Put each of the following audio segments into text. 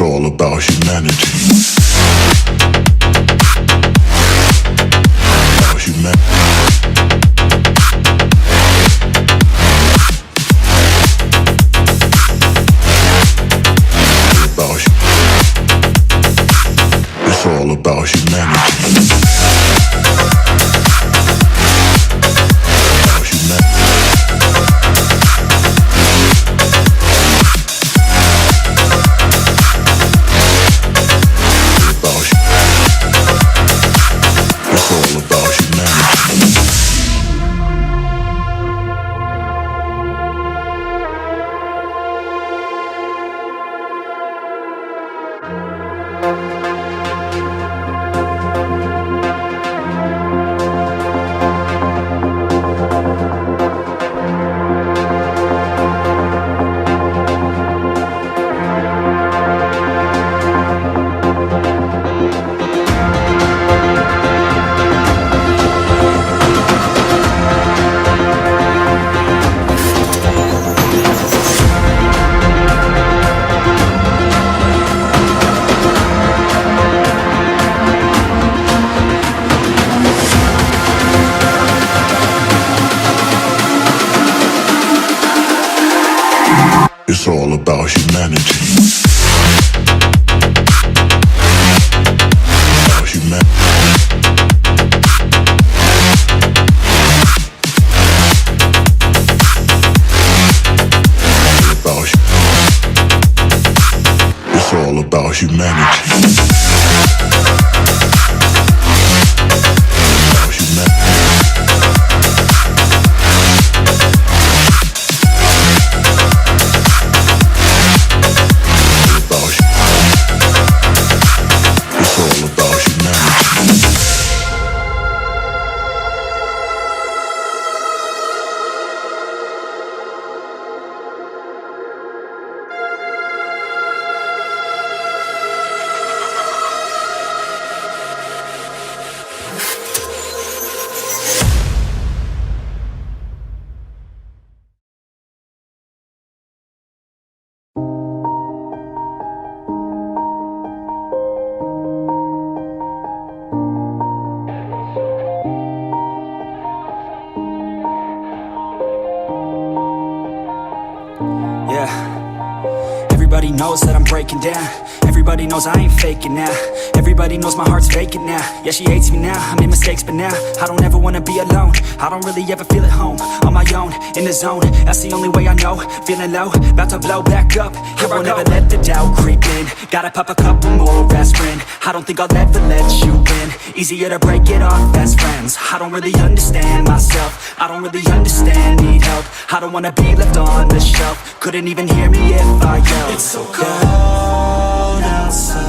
all about humanity. About humanity. It's all about humanity. It's all about humanity. About humanity. It's all about humanity. Everybody knows that I'm breaking down. Everybody knows I ain't faking now. Everybody knows my heart's vacant now. Yeah, she hates me now, I made mistakes but now I don't ever wanna be alone. I don't really ever feel at home. On my own, in the zone, that's the only way I know. Feeling low, about to blow back up. Here I never let the doubt creep in. Gotta pop a couple more aspirin. I don't think I'll ever let you in. Easier to break it off best friends. I don't really understand myself. I don't really understand, need help. I don't wanna be left on the shelf. Couldn't even hear me if I yelled. It's so cold outside.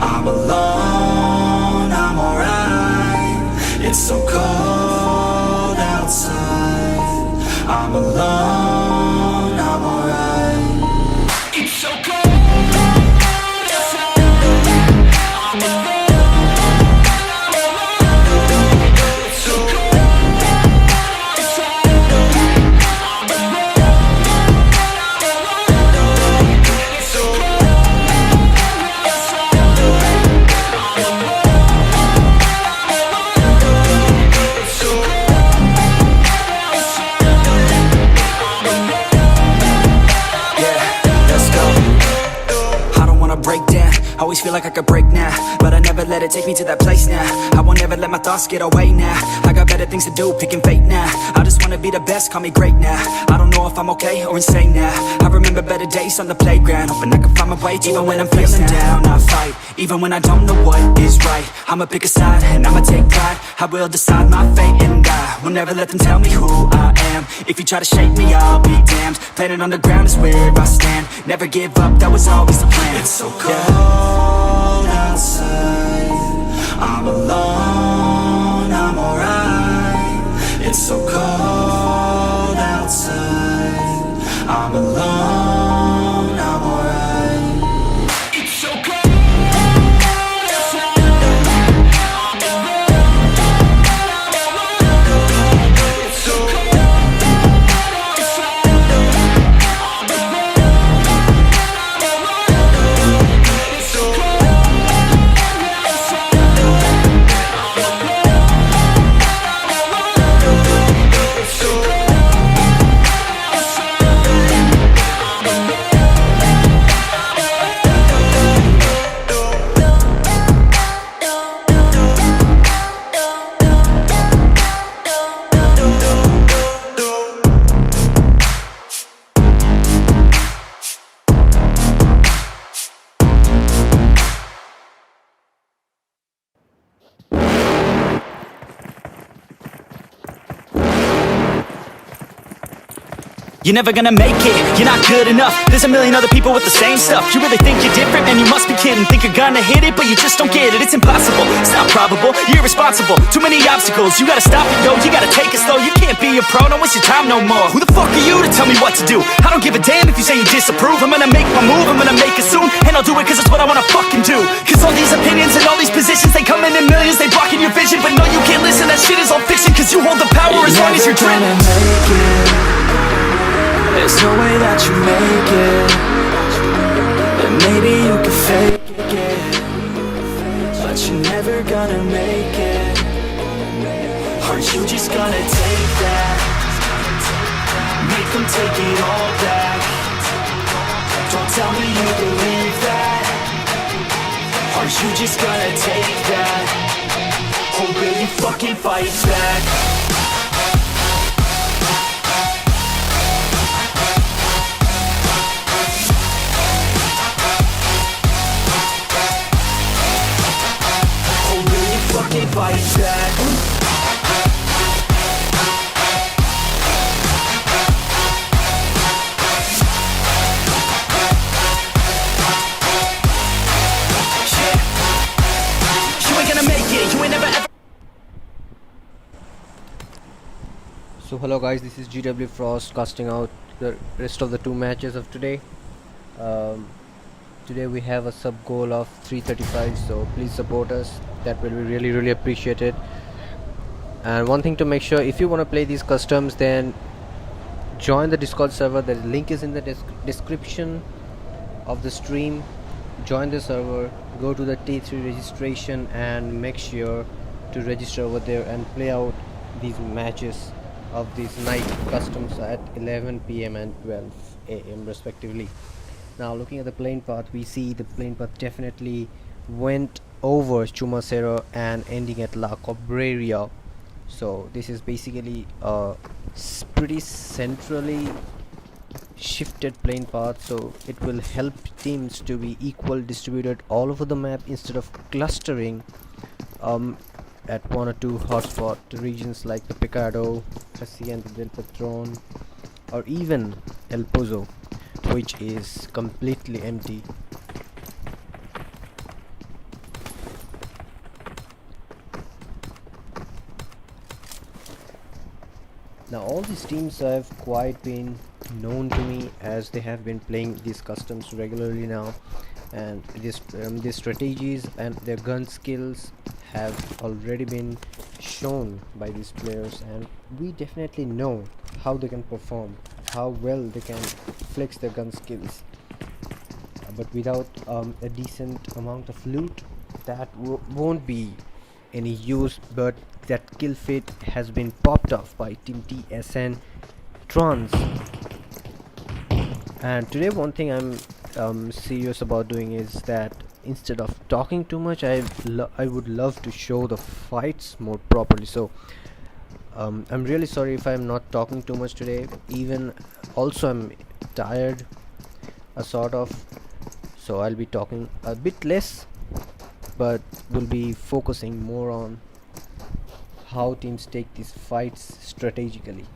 I'm alone, I'm alright. It's so cold outside. I'm alone, I'm alright. It's so cold outside. I'm alone. Always feel like I could break now, but I never let it take me to that place now. I won't ever let my thoughts get away now. I got better things to do, picking fate now. I just wanna be the best, call me great now. I don't know if I'm okay or insane now. I remember better days on the playground, hoping I can find my way. Even when I'm feeling down, I fight. Even when I don't know what is right, I'ma pick a side and I'ma take pride. I will decide my fate and I will never let them tell me who I am. If you try to shake me, I'll be damned. Planet on the ground is where I stand. Never give up, that was always the plan. It's so cold outside. I'm alone, I'm alright. It's so cold outside. I'm alone, I'm alright. It's so cold. You're never gonna make it, you're not good enough. There's a million other people with the same stuff. You really think you're different? Man, you must be kidding. Think you're gonna hit it, but you just don't get it. It's impossible, it's not probable, you're irresponsible. Too many obstacles, you gotta stop it, yo. You gotta take it slow, you can't be a pro. Don't waste your time no more. Who the fuck are you to tell me what to do? I don't give a damn if you say you disapprove. I'm gonna make my move, I'm gonna make it soon. And I'll do it cause it's what I wanna fucking do. Cause all these opinions and all these positions, they come in millions, they blocking your vision. But no, you can't listen, that shit is all fiction. Cause you hold the power as long as you're dreaming. There's no way that you make it. And maybe you can fake it, but you're never gonna make it. Aren't you just gonna take that? Make them take it all back. Don't tell me you believe that. Aren't you just gonna take that? Or will you fucking fight back? Fight back. You ain't gonna make it. You ain't never ever. So hello guys, this is GW Frost casting out the rest of the two matches of today. Today we have a sub goal of 335, so please support us, that will be really appreciated. And one thing to make sure, if you want to play these customs, then join the Discord server. The link is in the description of the stream. Join the server, go to the T3 registration and make sure to register over there and play out these matches of these night customs at 11 PM and 12 AM respectively. Now looking at the playing path, we see the playing path definitely went over Chumacero and ending at La Cabrera. So this is basically a pretty centrally shifted playing path, so it will help teams to be equal distributed all over the map instead of clustering at one or two hotspot regions like the Picado, Hacienda del Patron, or even El Pozo, which is completely empty. Now all these teams have quite been known to me, as they have been playing these customs regularly now, and these strategies and their gun skills have already been shown by these players, and we definitely know how they can perform, how well they can flex their gun skills. But without a decent amount of loot, that won't be any use. But that kill feed has been popped off by Team TSN Trans. And today one thing I'm serious about doing is that instead of talking too much, I would love to show the fights more properly. So I'm really sorry if I'm not talking too much today. Even also I'm tired, sort of, so I'll be talking a bit less, but we'll be focusing more on how teams take these fights strategically.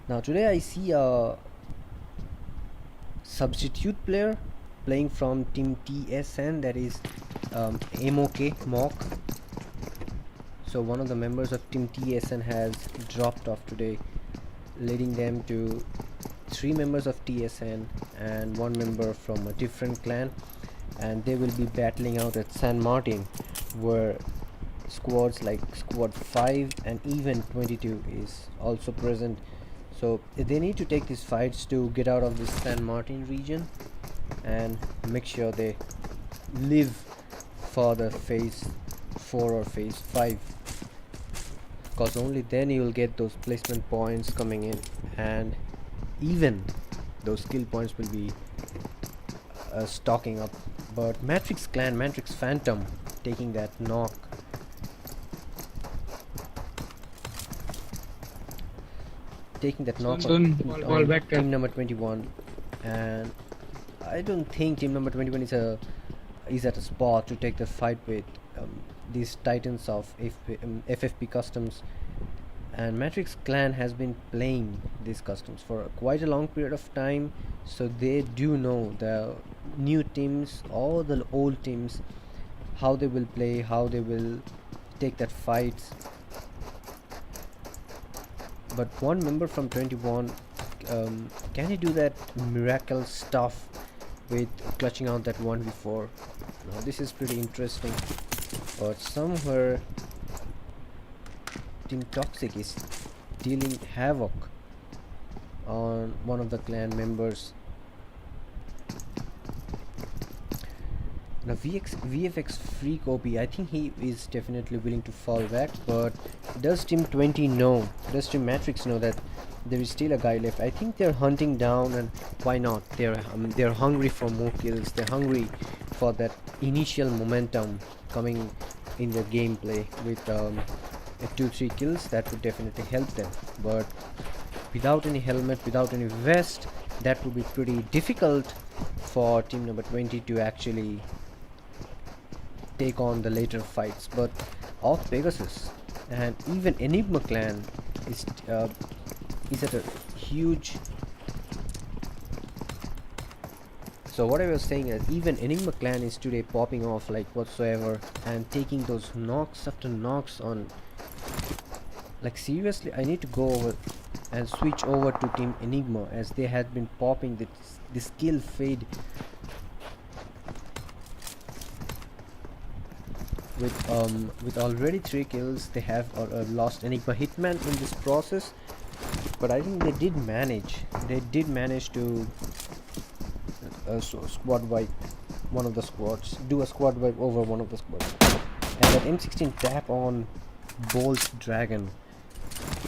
Now today I see a substitute player playing from Team TSN, that is Mock. So one of the members of Team TSN has dropped off today, leading them to 3 members of TSN and 1 member from a different clan, and they will be battling out at San Martin, where squads like squad 5 and even 22 is also present. So they need to take these fights to get out of this San Martin region and make sure they live for the phase 4 or phase 5, because only then you will get those placement points coming in, and even those skill points will be stocking up. But Matrix Clan, Matrix Phantom taking that knock. Taking that knock on team number 21, and I don't think team number 21 is at a spot to take the fight with these titans of FFP customs, and Matrix clan has been playing these customs for quite a long period of time, so they do know the new teams or the old teams, how they will play, how they will take that fights. But one member from 21, can he do that miracle stuff with clutching out that 1v4? Now this is pretty interesting, but somewhere Team Toxic is dealing havoc on one of the clan members. Now VFX Freak OP, I think he is definitely willing to fall back, but does Team 20 know, does Team Matrix know that there is still a guy left? I think they're hunting down, and why not? They're hungry for more kills, they're hungry for that initial momentum coming in their gameplay with 2-3 kills. That would definitely help them, but without any helmet, without any vest, that would be pretty difficult for team number 20 to actually take on the later fights. But OUTLAWS Pegasus and even Enigma clan is at a huge. So what I was saying is, even Enigma clan is today popping off like whatsoever and taking those knocks after knocks on. Like seriously, I need to go over and switch over to team Enigma, as they had been popping the skill fade with already 3 kills. They have lost Enigma Hitman in this process, but I think they did manage to squad wipe one of the squads, do a squad wipe over one of the squads. And that M16 tap on Bolt Dragon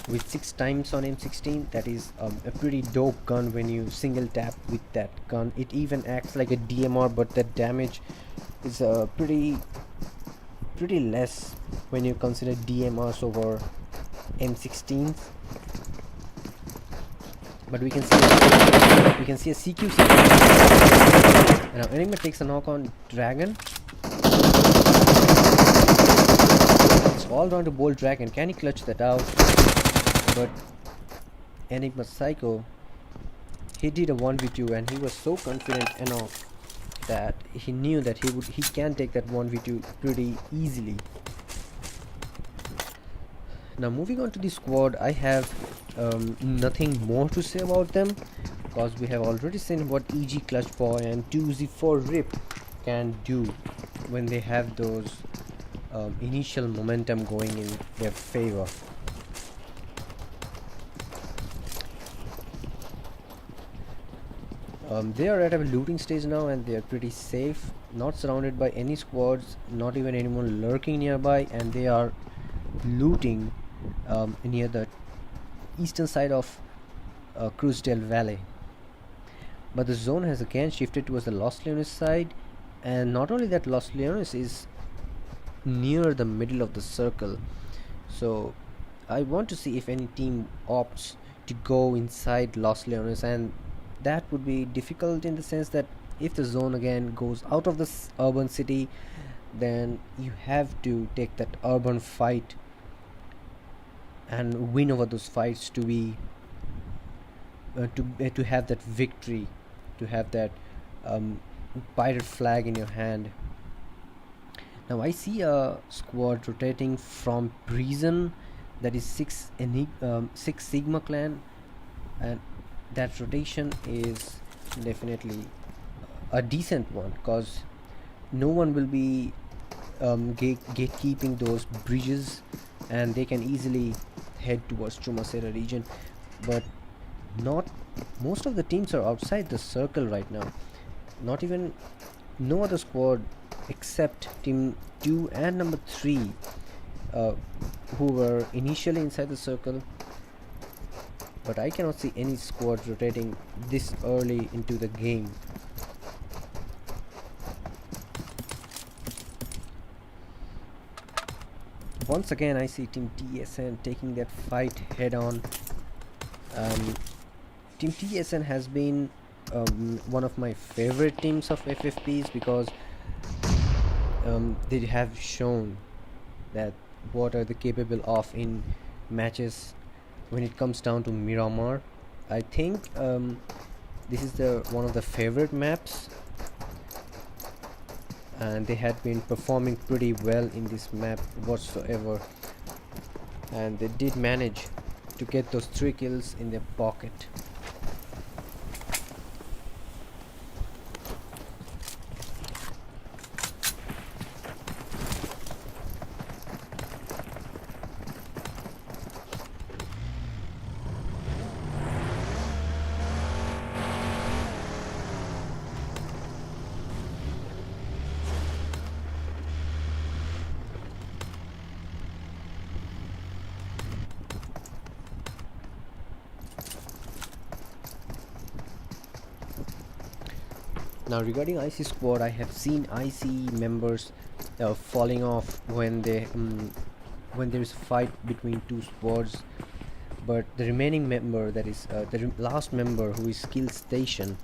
with 6 times on M16, that is a pretty dope gun. When you single tap with that gun, it even acts like a DMR, but that damage is pretty less when you consider DMRs over M16s. But we can see a CQ. And now Enigma takes a knock on Dragon. It's all down to Bolt Dragon. Can he clutch that out? But Enigma Psycho, he did a 1v2 and he was so confident enough that he knew that he can take that 1v2 pretty easily. Now moving on to the squad, I have nothing more to say about them, because we have already seen what EG Clutch Boy and 2Z4 Rip can do when they have those initial momentum going in their favor. They are at a looting stage now, and they are pretty safe, not surrounded by any squads, not even anyone lurking nearby, and they are looting near the eastern side of Cruzdale Valley. But the zone has again shifted towards the Los Leones side, and not only that, Los Leones is near the middle of the circle, so I want to see if any team opts to go inside Los Leones, and that would be difficult in the sense that if the zone again goes out of this urban city, then you have to take that urban fight and win over those fights to be to have that victory, to have that pirate flag in your hand. Now I see a squad rotating from prison, that is 6 Sigma clan, and that rotation is definitely a decent one, because no one will be gatekeeping those bridges, and they can easily head towards Chumacera region. But not most of the teams are outside the circle right now. No other squad except team 2 and number 3 who were initially inside the circle, but I cannot see any squad rotating this early into the game. Once again I see team TSN taking that fight head on. Team TSN has been one of my favorite teams of FFPs, because they have shown that what are they capable of in matches when it comes down to Miramar. I think this is the one of the favorite maps, and they had been performing pretty well in this map whatsoever, and they did manage to get those 3 kills in their pocket. Now regarding IC squad, I have seen IC members falling off when they when there is a fight between 2 squads, but the remaining member, that is the last member, who is skill station,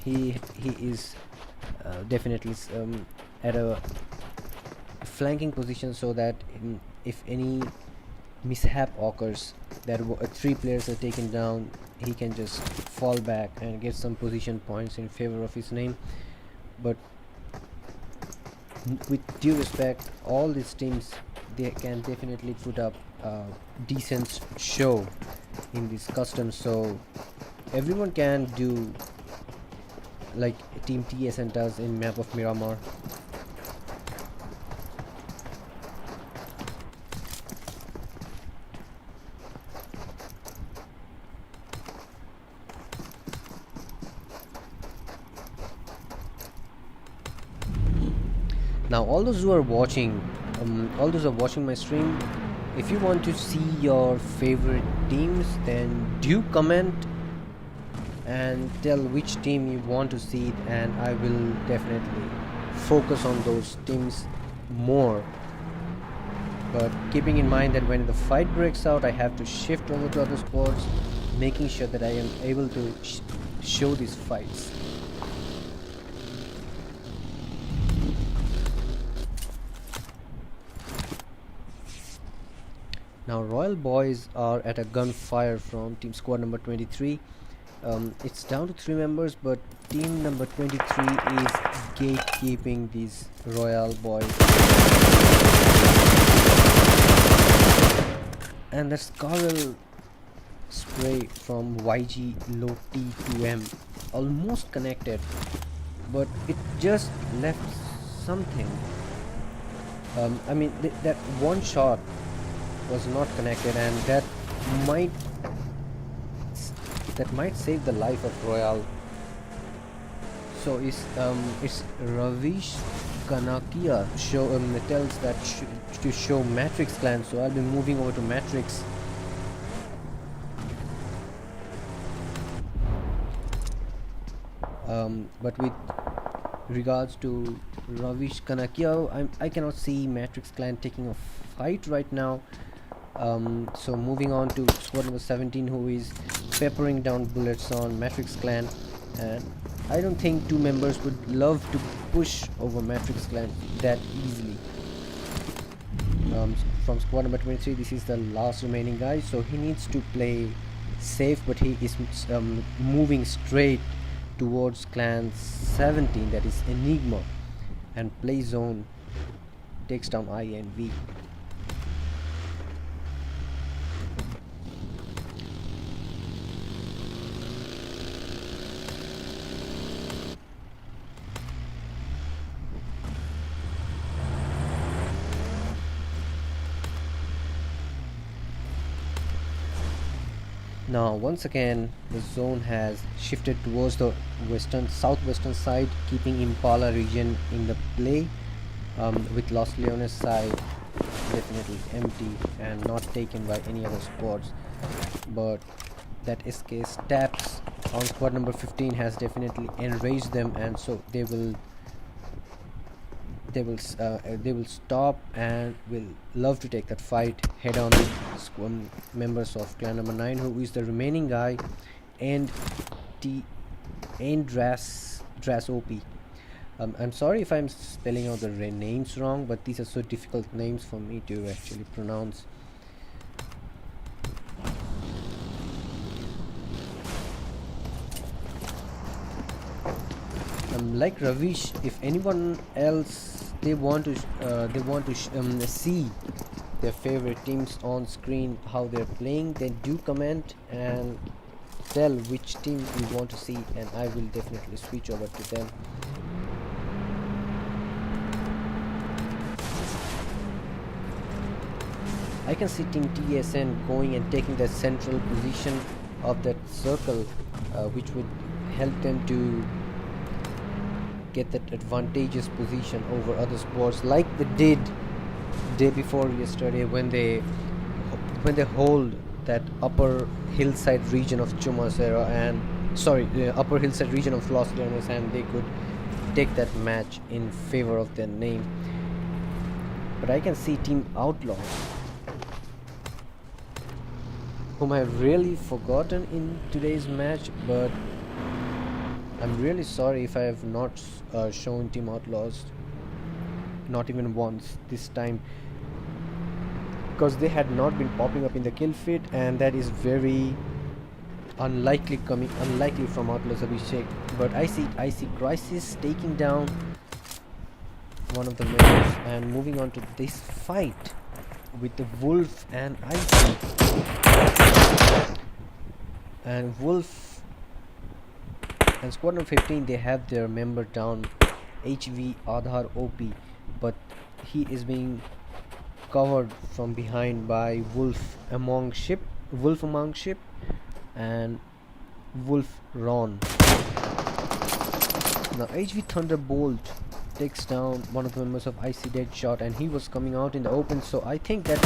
he is definitely at a flanking position, so that if any mishap occurs, that 3 players are taken down, he can just fall back and get some position points in favor of his name. But with due respect, all these teams, they can definitely put up a decent show in this custom, so everyone can do like Team TSN does in map of Miramar. Now all those who are watching, my stream, if you want to see your favorite teams, then do comment and tell which team you want to see, and I will definitely focus on those teams more. But keeping in mind that when the fight breaks out, I have to shift over to other sports, making sure that I am able to show these fights. Now Royal Boys are at a gunfire from team squad number 23. It's down to 3 members, but team number 23 is gatekeeping these Royal Boys. And the Scarlet spray from YG low T2M almost connected, but it just left something. I mean that one shot was not connected, and that might save the life of Royal. So it's Ravish Kanakia tells that to show Matrix clan, so I'll be moving over to Matrix. But with regards to Ravish Kanakia, I cannot see Matrix clan taking a fight right now. So moving on to squad number 17, who is peppering down bullets on Matrix clan, and I don't think 2 members would love to push over Matrix clan that easily. From squad number 23, this is the last remaining guy, so he needs to play safe, but he is moving straight towards clan 17, that is Enigma, and play zone, takes down I and V. Now once again the zone has shifted towards the southwestern side, keeping Impala region in the play, with Los Leones side definitely empty and not taken by any other squads. But that SK Stabs on squad number 15 has definitely enraged them, and so they will stop and will love to take that fight head on with members of clan number 9, who is the remaining guy, and Andras OP. I'm sorry if I'm spelling out the names wrong, but these are so difficult names for me to actually pronounce. Like Ravish, if anyone else they want to see their favorite teams on screen, how they're playing, then do comment and tell which team you want to see, and I will definitely switch over to them. I can see Team TSN going and taking the central position of that circle, which would help them to get that advantageous position over other sports, like they did day before yesterday when they hold that upper hillside region of Chumasera and upper hillside region of Los Leones, and they could take that match in favor of their name. But I can see Team Outlaws, whom I have really forgotten in today's match, but I'm really sorry if I have not shown Team Outlaws, not even once this time, because they had not been popping up in the kill feed, and that is very unlikely from Outlaws Abhishek. But I see Crisis taking down one of the members and moving on to this fight with the Wolf and Icy. And Wolf and squad number 15, they have their member down, HV Aadhar OP, but he is being covered from behind by Wolf among ship and Wolf Ron. Now HV Thunderbolt takes down one of the members of IC Deadshot, and he was coming out in the open, so I think that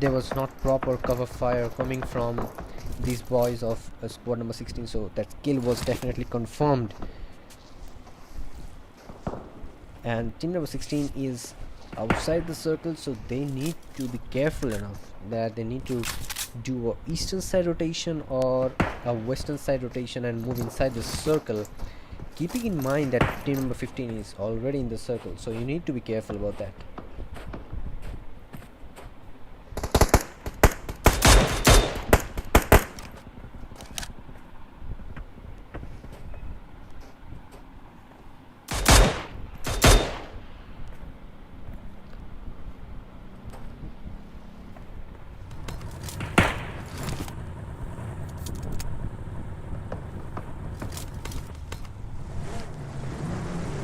there was not proper cover fire coming from these boys of squad number 16, so that kill was definitely confirmed. And team number 16 is outside the circle, so they need to be careful enough that they need to do a eastern side rotation or a western side rotation and move inside the circle, keeping in mind that team number 15 is already in the circle, so you need to be careful about that.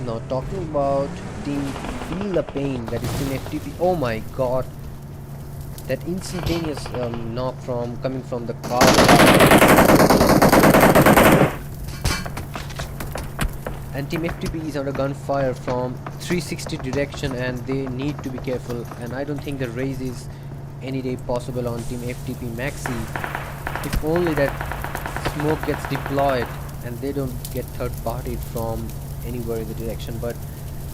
Now talking about team Feel the Pain, that is team FTP. Oh my god, that instantaneous knock coming from the car, and team FTP is under gunfire from 360 direction, and they need to be careful, and I don't think the raise is any day possible on team FTP Maxi, if only that smoke gets deployed and they don't get third partied from anywhere in the direction. But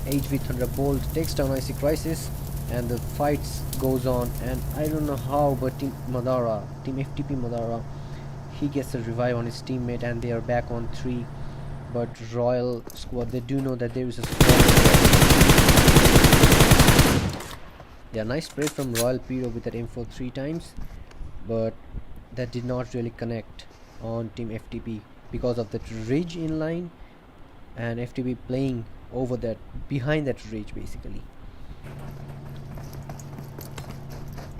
HV Thunderbolt takes down IC Crisis and the fights goes on, and I don't know how, but team FTP Madara, he gets a revive on his teammate and they are back on 3. But Royal squad, they do know that there is a squad. Yeah, nice spray from Royal Pyro with that M4 3 times, but that did not really connect on team FTP because of that ridge in line, and FTP playing over that, behind that ridge basically.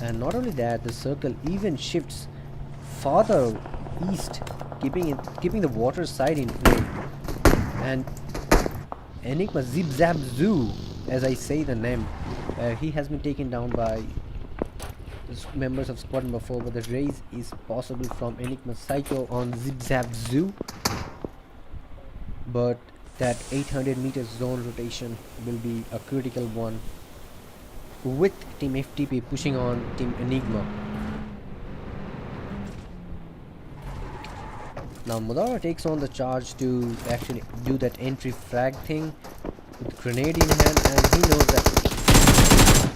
And not only that, the circle even shifts farther east, keeping the water side in play. And Enigma Zip Zap Zoo, as I say the name, he has been taken down by members of squad number 4, but the raise is possible from Enigma Psycho on Zip Zap Zoo. But that 800 meters zone rotation will be a critical one, with team FTP pushing on team Enigma. Now Madara takes on the charge to actually do that entry frag thing with grenade in hand, and he knows that.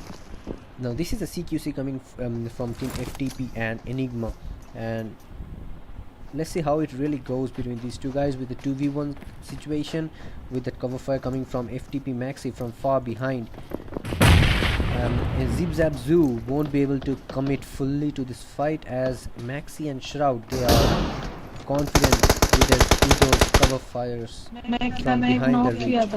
Now this is a CQC coming from team FTP and Enigma, and let's see how it really goes between these two guys with the 2v1 situation, with that cover fire coming from FTP Maxi from far behind. And Zip Zap Zoo won't be able to commit fully to this fight, as Maxi and Shroud, they are confident with their those cover fires from behind the ridge.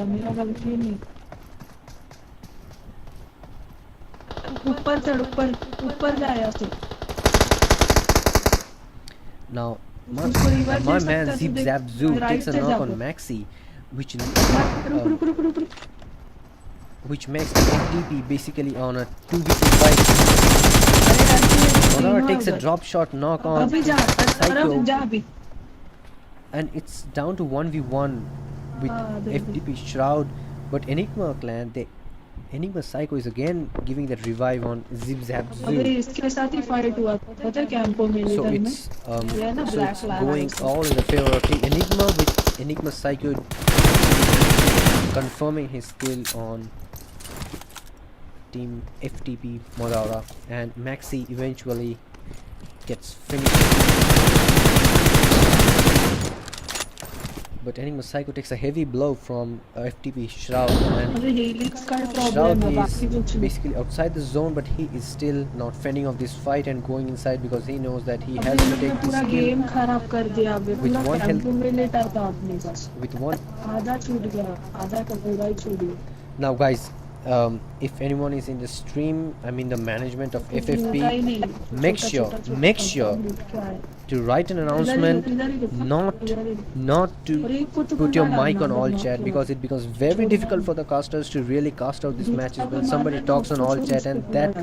Now my man Zip Zap Zoo takes a knock on Maxi, which makes the FTP basically on a 2v2 fight. Monara takes a drop shot knock on Psycho, and it's down to 1v1 with FTP Shroud, but Enigma clan, Enigma Psycho is again giving that revive on Zip Zap Zoo. So it's going all in the favor of Team Enigma, with Enigma Psycho confirming his skill on Team FTP Modara, and Maxi eventually gets finished. But Enigma Psycho takes a heavy blow from FTP Shroud, and Shroud is basically outside the zone, but he is still not fending off this fight and going inside because he knows that he has to take this kill with one health. With one. Now guys, if anyone is in the stream, I mean the management of FFP, make sure to write an announcement, not to put your mic on all chat, because it becomes very difficult for the casters to really cast out these matches when somebody talks on all chat, and that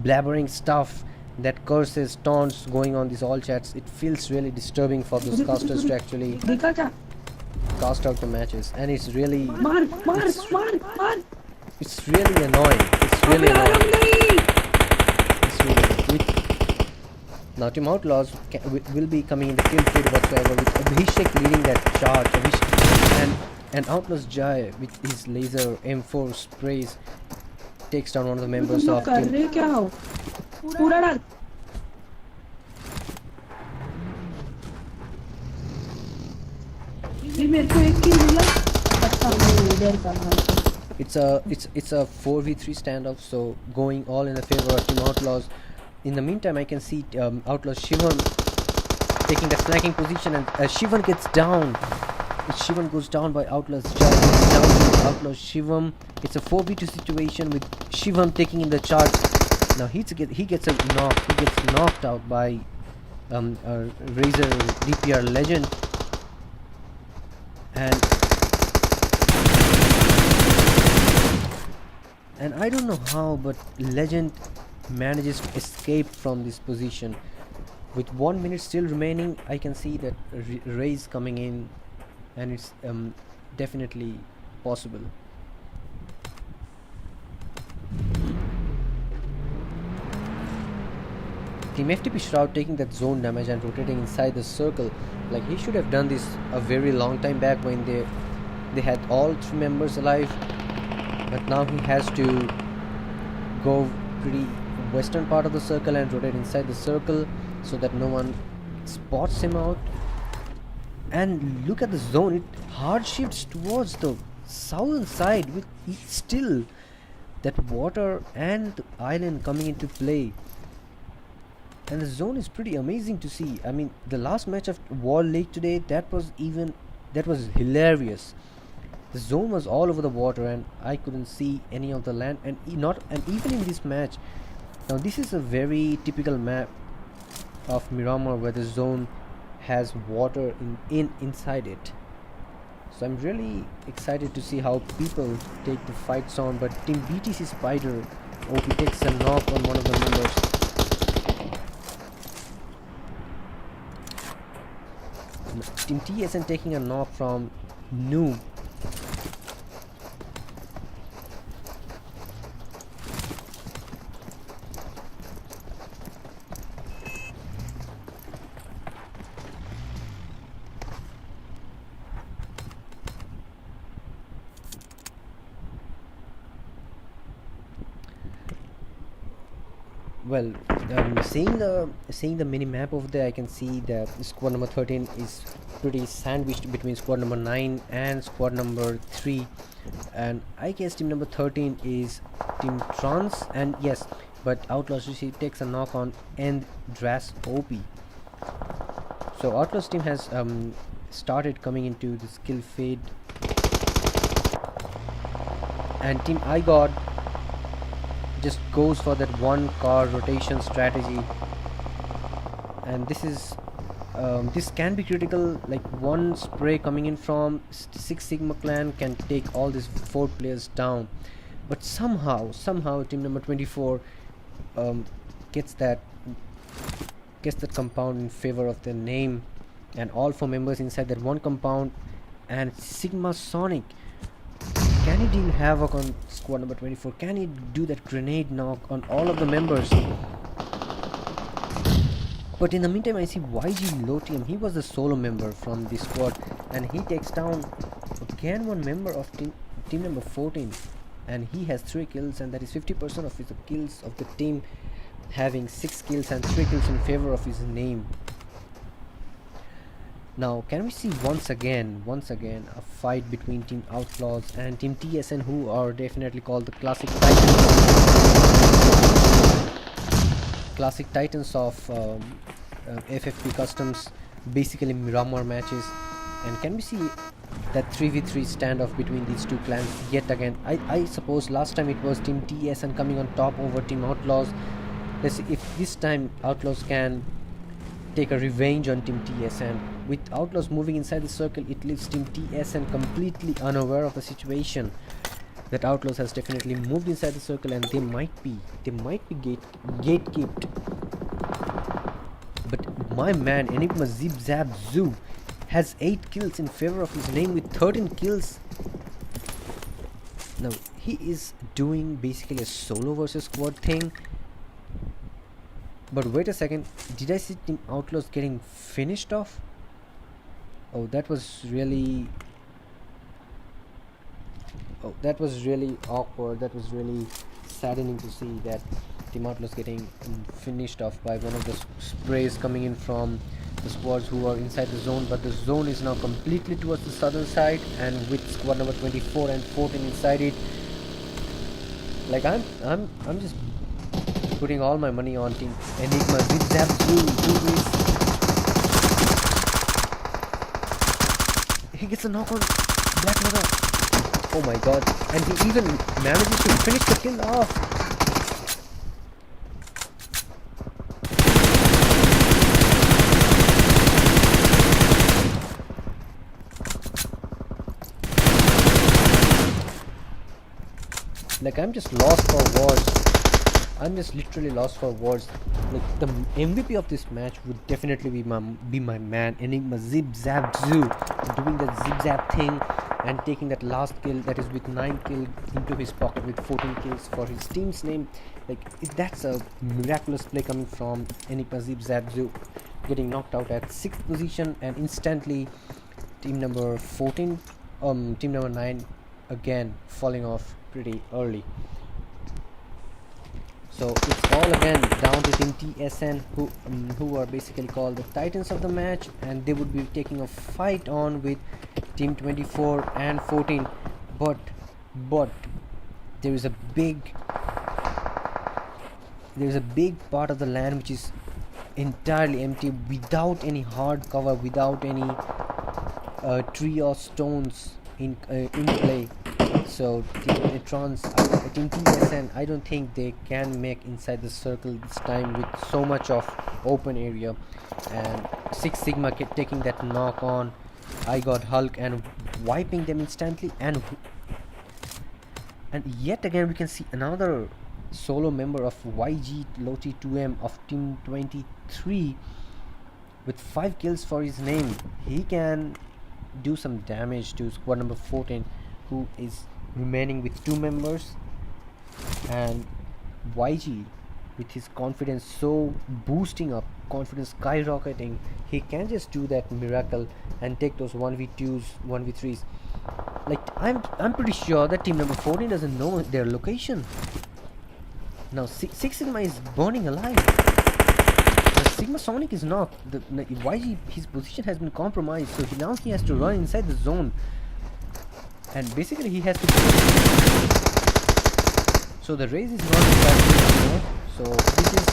blabbering stuff, that curses, taunts going on these all chats, it feels really disturbing for those casters to actually cast out the matches, and it's really it's really annoying. It's really annoying. Now Team Outlaws will be coming in the kill feed whatsoever, with Abhishek leading that charge. And Outlaws Jai with his laser M4 sprays takes down one of the members of Team. It's a 4v3 standoff, so going all in the favor of Team Outlaws. In the meantime, I can see Outlaws Shivan taking the flanking position, and Shivan gets down. Shivan goes down by Outlaws Jai. Down to Outlaws Shivam. It's a 4v2 situation with Shivam taking in the charge. Now he gets a knock. He gets knocked out by Razor DPR Legend, and I don't know how, but Legend manages to escape from this position. With 1 minute still remaining, I can see that Raze coming in, and it's definitely possible. Team FTP Shroud taking that zone damage and rotating inside the circle. Like, he should have done this a very long time back when they had all 3 members alive, but now he has to go pretty western part of the circle and rotate inside the circle so that no one spots him out. And look at the zone, it hard shifts towards the southern side with still that water and the island coming into play. And the zone is pretty amazing to see. I mean, the last match of Wall Lake today, that was hilarious. The zone was all over the water and I couldn't see any of the land, and even in this match. Now this is a very typical map of Miramar where the zone has water inside it. So I'm really excited to see how people take the fights on. But Team BTC Spider, he takes a knock on one of the members. Team TSN taking a knock from Noob. Well, seeing the mini map over there, I can see that squad number 13 is pretty sandwiched between squad number 9 and squad number 3, and I guess team number 13 is team Trans, and yes, but Outlaws takes a knock on and Dras OP. So Outlaws team has started coming into the skill fade, and team IGOD just goes for that one car rotation strategy, and this can be critical. Like one spray coming in from Six Sigma clan can take all these 4 players down, but somehow team number 24 gets that compound in favor of their name, and all 4 members inside that one compound, and Sigma Sonic, can he deal havoc on squad number 24? Can he do that grenade knock on all of the members? But in the meantime, I see YG Lotium. He was the solo member from the squad, and he takes down again one member of team number 14, and he has 3 kills, and that is 50% of his kills of the team, having 6 kills and 3 kills in favor of his name. Now can we see once again a fight between team Outlaws and team TSN, who are definitely called the classic titans of FFP customs, basically Miramar matches. And can we see that 3v3 standoff between these 2 clans yet again? I suppose last time it was team TSN coming on top over team Outlaws. Let's see if this time Outlaws can take a revenge on team TSN. With Outlaws moving inside the circle, it leaves team TSN completely unaware of the situation that Outlaws has definitely moved inside the circle, and they might be gatekept. But my man Enigma Zip Zap Zoo has 8 kills in favor of his name with 13 kills. Now he is doing basically a solo versus squad thing. But wait a second, did I see team Outlaws getting finished off? Oh, that was really awkward. That was really saddening to see that team Outlaws getting finished off by one of the sprays coming in from the squads who are inside the zone. But the zone is now completely towards the southern side, and with squad number 24 and 14 inside it, like I'm just putting all my money on team Enigma Zip Zap Zoo. He gets a knock on Black Mother. Oh my god, and he even manages to finish the kill off. Like, I'm just lost for words. I'm just literally lost for words. Like, the MVP of this match would definitely be my man Enigma Zip Zap Zoo, doing that zip zap thing and taking that last kill, that is with 9 kills, into his pocket with 14 kills for his team's name. Like, that's a miraculous play coming from Enigma Zip Zap Zoo, getting knocked out at 6th position, and instantly team number 14, team number 9 again falling off pretty early. So it's all again down to team TSN, who are basically called the titans of the match, and they would be taking a fight on with team 24 and 14. But there is a big part of the land which is entirely empty, without any hard cover, without any tree or stones in play. So team TSN, I don't think they can make inside the circle this time with so much of open area, and Six Sigma taking that knock on IGOD Hulk and wiping them instantly, and yet again we can see another solo member of YG Loti 2M of team 23 with 5 kills for his name. He can do some damage to squad number 14, who is remaining with 2 members, and YG, with his confidence so boosting up, confidence skyrocketing, he can just do that miracle and take those 1v2s, 1v3s. Like, I'm pretty sure that team number 14 doesn't know their location. Now Six Sigma is burning alive. The Sigma Sonic is not. The YG, his position has been compromised, so now he has to run inside the zone, and basically he has to. So the race is not anymore. So this is.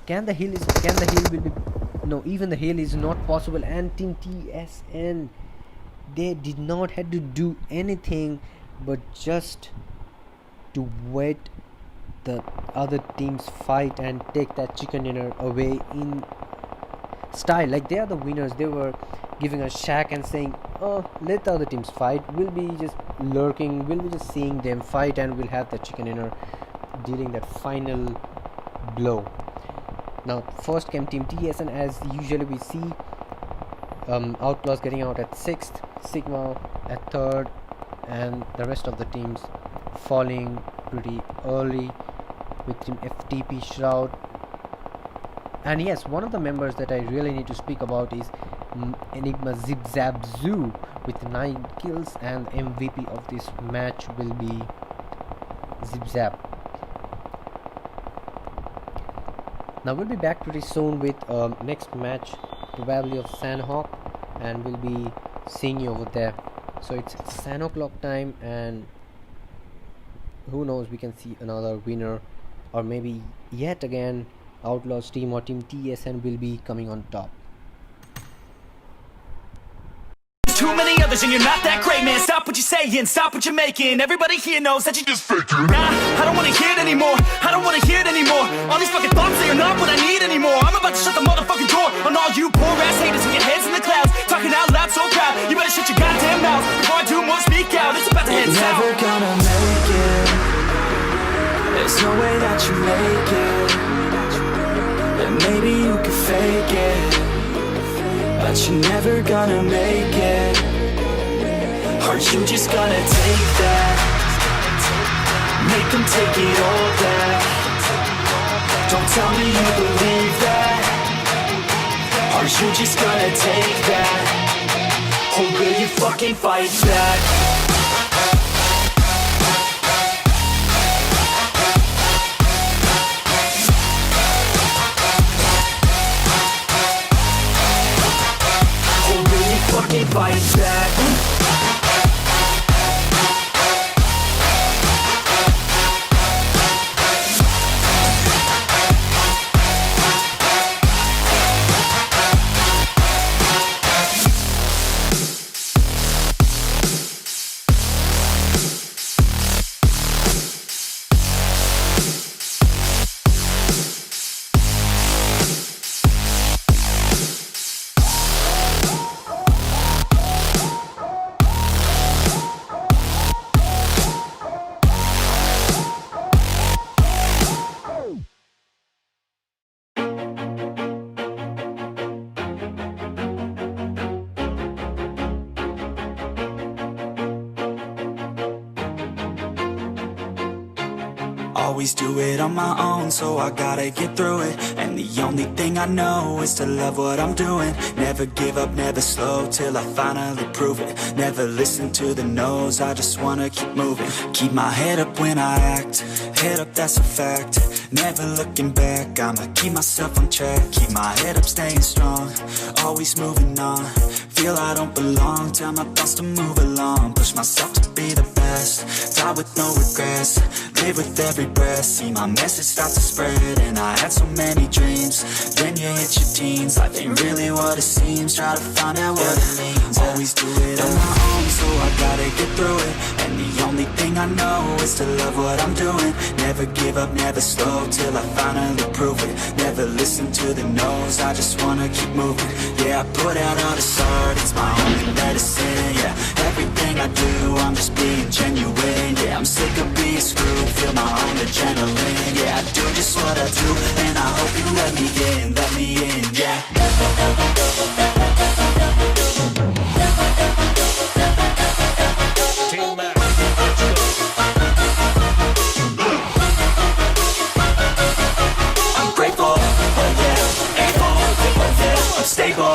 Can the hill will be? No, even the hill is not possible. And Team TSN, they did not had to do anything but just to wait the other team's fight and take that chicken dinner away in style. Like, they are the winners. They were giving a shack and saying, oh, let the other teams fight, we'll be just lurking, we'll be just seeing them fight, and we'll have the chicken dinner dealing that final blow. Now first came Team TSN. As usually we see, Outlaws getting out at 6th, Sigma at 3rd, and the rest of the teams falling pretty early with Team FTP Shroud. And yes, one of the members that I really need to speak about is Enigma Zip Zap Zoo with 9 kills, and MVP of this match will be Zip Zap. Now we'll be back pretty soon with next match, probably of Sandhawk, and we'll be seeing you over there. So it's Sandhawk lock time, and who knows, we can see another winner, or maybe yet again Outlaws team or Team TSN will be coming on top. Too many others and you're not that great, man. Stop what you're saying, stop what you're making. Everybody here knows that you just faking. Nah, I don't wanna hear it anymore, I don't wanna hear it anymore. All these fucking thoughts, they are not what I need anymore. I'm about to shut the motherfucking door on all you poor ass haters with your heads in the clouds, talking out loud so proud. You better shut your goddamn mouth before I do more speak out. It's about to head south. Never gonna make it. There's no way that you make it. And maybe you can fake it, but you're never gonna make it. Aren't you just gonna take that? Make them take it all back. Don't tell me you believe that. Are you just gonna take that? Or will you fucking fight back? Fucking fight back. Always do it on my own, so I gotta get through it. And the only thing I know is to love what I'm doing. Never give up, never slow, till I finally prove it. Never listen to the no's, I just wanna keep moving. Keep my head up when I act, head up, that's a fact. Never looking back, I'ma keep myself on track. Keep my head up, staying strong, always moving on. Feel I don't belong, tell my thoughts to move along. Push myself to be the best, die with no regrets. Live with every breath, see my message start to spread. And I had so many dreams, then you hit your teens. Life ain't really what it seems, try to find out what it means. Always do it on my own, so I gotta get through it. And the only thing I know is to love what I'm doing. Never give up, never slow, till I finally prove it. Never listen to the no's, I just wanna keep moving. Yeah, I put out all this art, it's my only medicine. Yeah, everything I do, I'm just being genuine. Yeah, I'm sick of being screwed, feel my own adrenaline. Yeah, I do just what I do, and I hope you let me in, yeah. Team Mac, let's go. I'm grateful, oh yeah, able, oh yeah, I'm stable, oh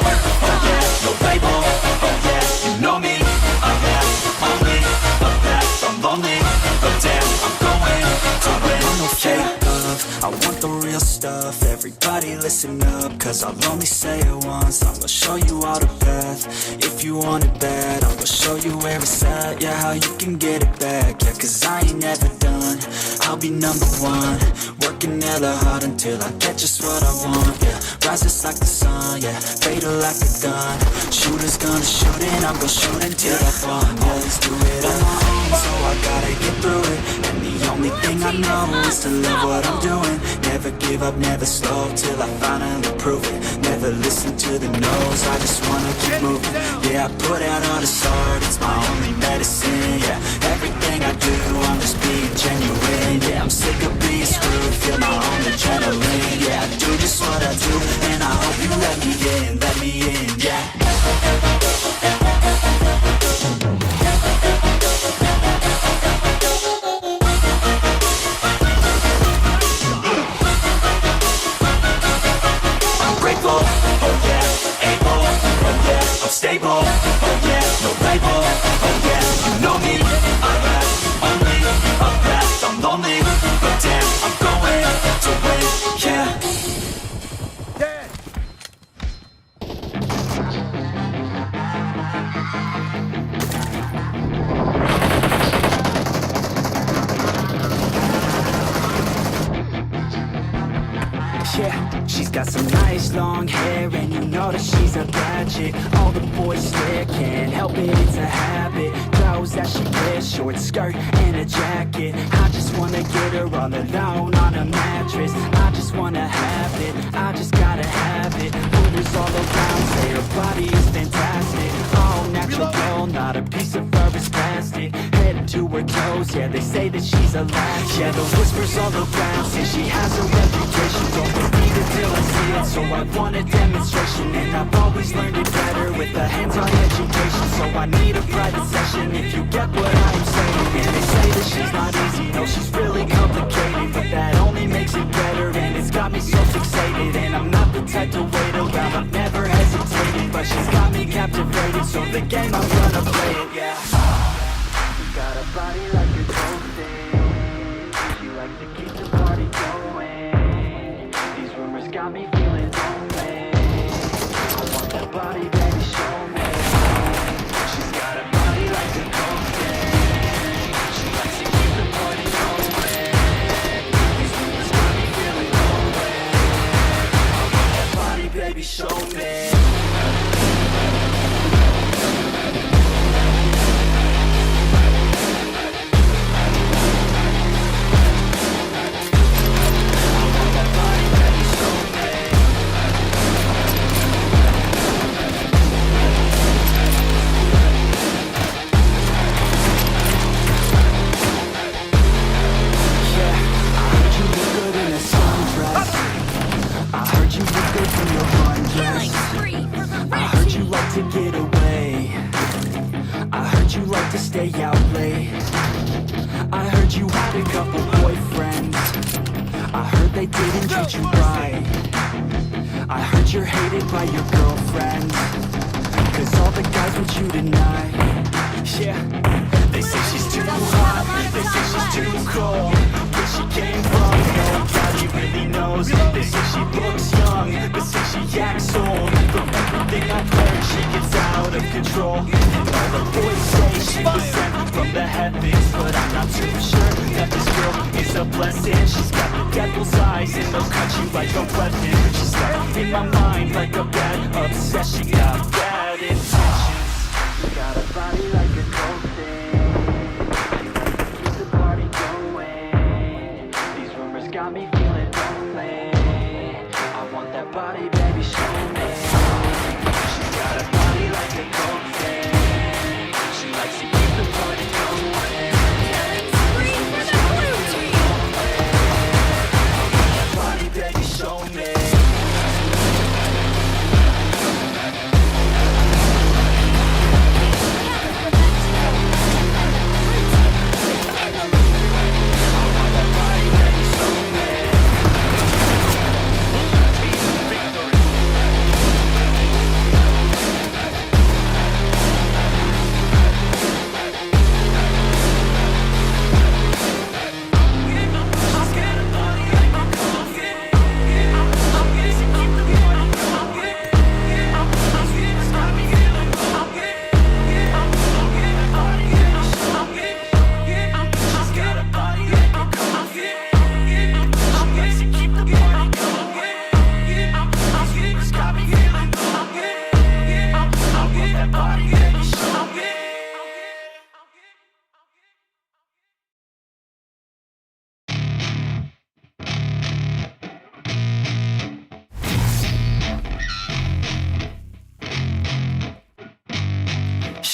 yeah, no label, oh yeah, you know me, oh yeah, only, oh that, I'm lonely, oh damn, I'm going to Everybody listen up, cause I'll only say it once. I'm gonna show you all the path. If you want it bad, I'm gonna show you where it's at. Yeah, how you can get it back. Yeah, cause I ain't never done. I'll be number one, working hella hard until I get just what I want. Yeah, rises like the sun, yeah, fatal like a gun. Shooters gonna shoot and I'm gonna shoot until I fall. Yeah, let's do it on my own, so I gotta get through it. And the only thing I know is to love what I'm doing. Never give up, never slow, till I finally prove it. Never listen to the no's, I just wanna keep moving. Yeah, I put out all this art, it's my only medicine. Yeah, everything I do, I'm just being genuine. Yeah, I'm sick of being screwed, feel my own adrenaline. Yeah, I do just what I do, and I hope you let me in, yeah. Stable, oh yeah, no label, oh yeah, you know me, I rap only a path, I'm lonely, but damn, I'm going to win, yeah. Yeah, she's got some nice long hair, and you know that she's a bad chick. All the boys stare, can't help it, it's a habit. Clothes that she wears, short skirt and a jacket. I just wanna get her all alone on a mattress. I just wanna have it, I just gotta have it. Rumors all around say her body is fantastic. All natural, not a piece of fur is plastic. Head to her toes, yeah, they say that she's a latch. Yeah, the whispers all around say she has a reputation. Don't believe it till I see it, so I want a demonstration. And I've always learned it better with a hands-on education. So I need a private session if you get what I'm saying. And they say that she's not easy, no, she's really complicated. But that only makes it better, and it's got me so fixated. And I'm not the type to wait around, I've never hesitated. But she's got me captivated, so the game I'm gonna play it, yeah. She got a body like a goldfish, she likes to keep the party going. These rumors got me feeling lonely. I want that body, baby, show me. She's got a body like a goldfish, she likes to keep the party going. These rumors got me feeling lonely. I want that body, baby, show me. To get away, I heard you like to stay out late. I heard you had a couple boyfriends, I heard they didn't treat you right. I heard you're hated by your girlfriends, cause all the guys want you tonight. Yeah, they say she's too hot, they say she's too cold. Where she came from, nobody really knows. They say she looks young, but say she acts old. From everything I've heard, she gets out of control. And all the boys say she was sent from the heavens, but I'm not too sure that this girl is a blessing. She's got the devil's eyes and they'll cut you like a weapon. She's stuck in my mind like a bad obsession. Got bad intentions. She got a body like a goldfish, keep the party going. These rumors got me feeling lonely. I want that body, baby, show me. She's got a body like a goldfish, she likes to keep the party going. These rumors got me feeling lonely. I want that body, baby, show me.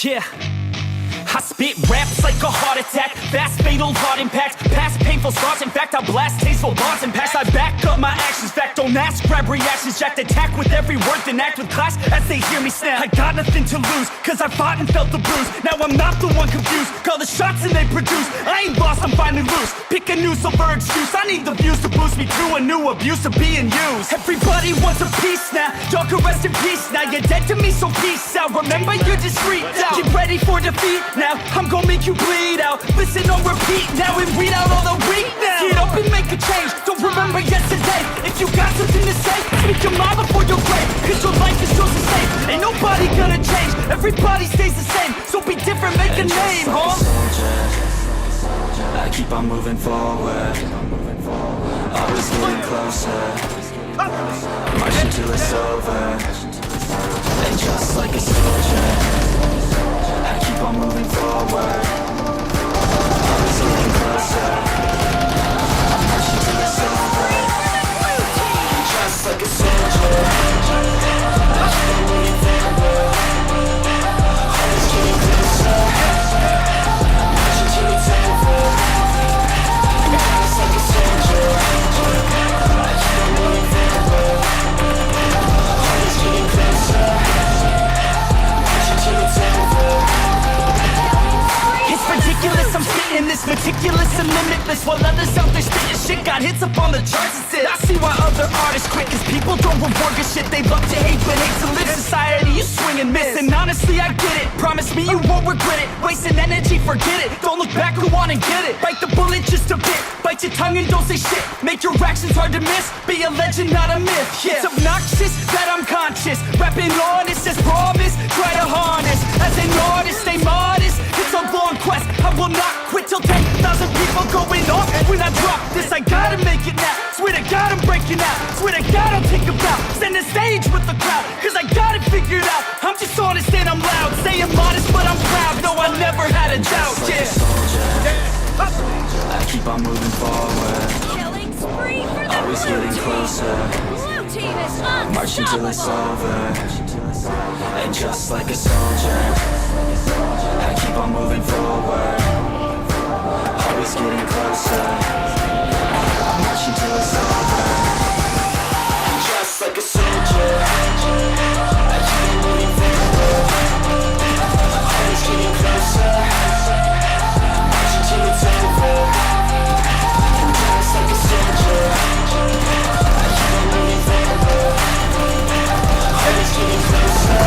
Yeah, I spit raps like a heart attack, fast fatal heart impact, past painful scars. In fact, I blast tasteful bars and past. I back up my actions, fact don't ask, grab reactions, jacked attack with every word, then act with class as they hear me snap. I got nothing to lose, cause I fought and felt the bruise. Now I'm not the one confused, call the shots and they produce. I ain't lost, I'm finally loose, pick a new silver excuse. I need the views to boost me through a new abuse of being used. Everybody wants a piece now, y'all can rest in peace now. You're dead to me, so peace out. Remember, you're just freaked out. Get ready for defeat now, I'm gonna make you bleed out. Listen on repeat now and weed out all the weak now. Get up and make a change, don't remember yesterday. If you got something to say, speak your mind before your grave. Cause your life is yours to save, ain't nobody gonna change. Everybody stays the same, so be different, make a name, huh? I keep on moving forward, always getting closer, marching till it's over. And just like a soldier, I keep on moving forward, always getting closer, marching till it's over. Just like a soldier, I keep on moving forward, always getting closer, marching till it's over. Just like a soldier, I keep on moving forward, always getting closer, marching till it's over. It's ridiculous, I'm spitting this meticulous and limitless, while others out there spitting shit got hits up on the charts and shit. I see why other artists quit, cause people don't reward good shit. They love to hate but hate to live. Society, you swing and miss, and honestly I get it. Promise me you won't regret it, wasting energy, forget it. Don't look back, go on and get it. Bite the bullet just a bit, bite your tongue and don't say shit. Make your actions hard to miss, be a legend not a myth. Yeah. It's obnoxious that I'm conscious, rapping honest as promise. Try to harness, as an artist, stay modest. It's a long quest, I will not quit till 10,000 people going off. When I drop this, I gotta make it now. Swear to God I'm breaking out, swear to God I'll take a bow. Stand the stage with the crowd, cause I got it figured out. I'm just honest and I'm loud, saying modest but I'm proud. No, I never had a doubt, yeah. I keep on moving forward, Killing spree for the always blue getting team. closer, Blue team is marching till it's unstoppable. over. And just like a soldier, I keep on moving forward, always getting closer, marching till it's over. And just like a soldier, I keep on moving forward, always getting closer, marching till it's over. And just like a soldier, I keep on moving forward, always getting closer,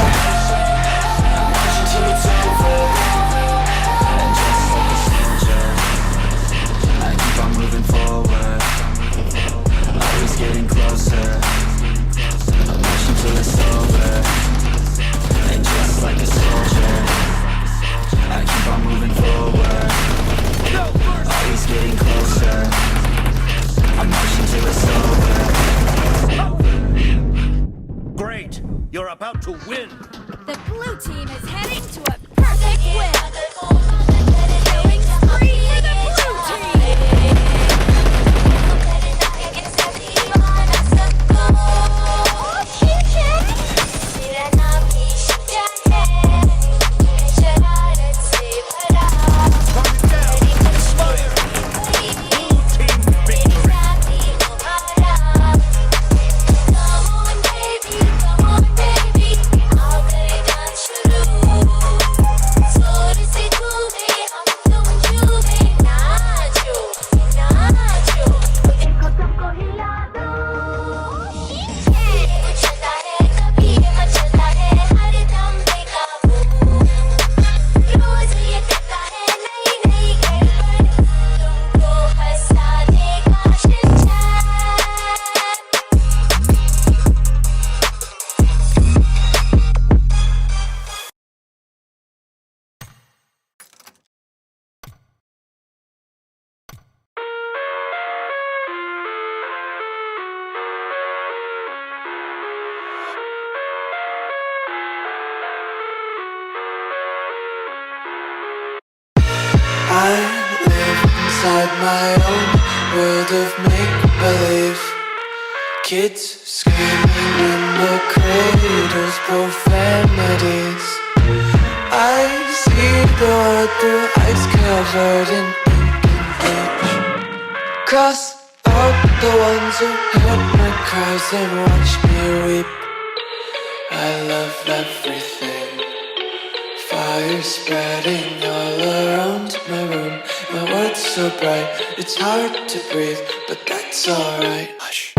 marching till it's over. And just like a soldier, I keep on moving forward, always getting closer, marching till it's over. And just like a soldier, I keep on moving forward, always getting closer, I'm marching till it's over. Great! You're about to win! The blue team is heading to a perfect win. Killing spree for the blue team. I live inside my own world of make-believe. Kids screaming in the cradles, profanities. I the world through ice covered in ink and bleach. Cross out the ones who heard my cries and watched me weep. I love everything. Fire spreading all around my room. My world's so bright, it's hard to breathe, but that's alright. Hush.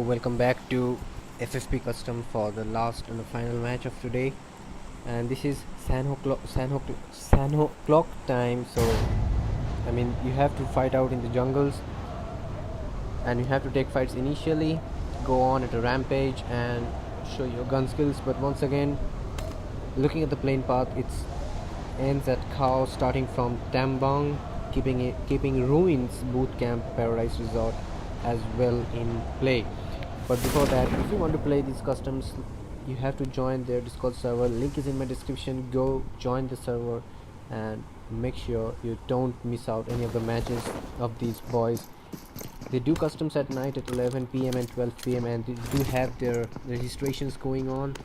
welcome back to FFP Custom for the last and the final match of today. And this is Sanho clock time. So I mean, you have to fight out in the jungles, and you have to take fights initially, go on at a rampage and show your gun skills. But once again, looking at the playing path, it ends at Khao, starting from Tambang, keeping Ruins Bootcamp Paradise Resort as well in play. But before that, if you want to play these customs, you have to join their Discord server. Link is in my description. Go join the server and make sure you don't miss out any of the matches of these boys. They do customs at night at 11 PM and 12 PM, and they do have their registrations going on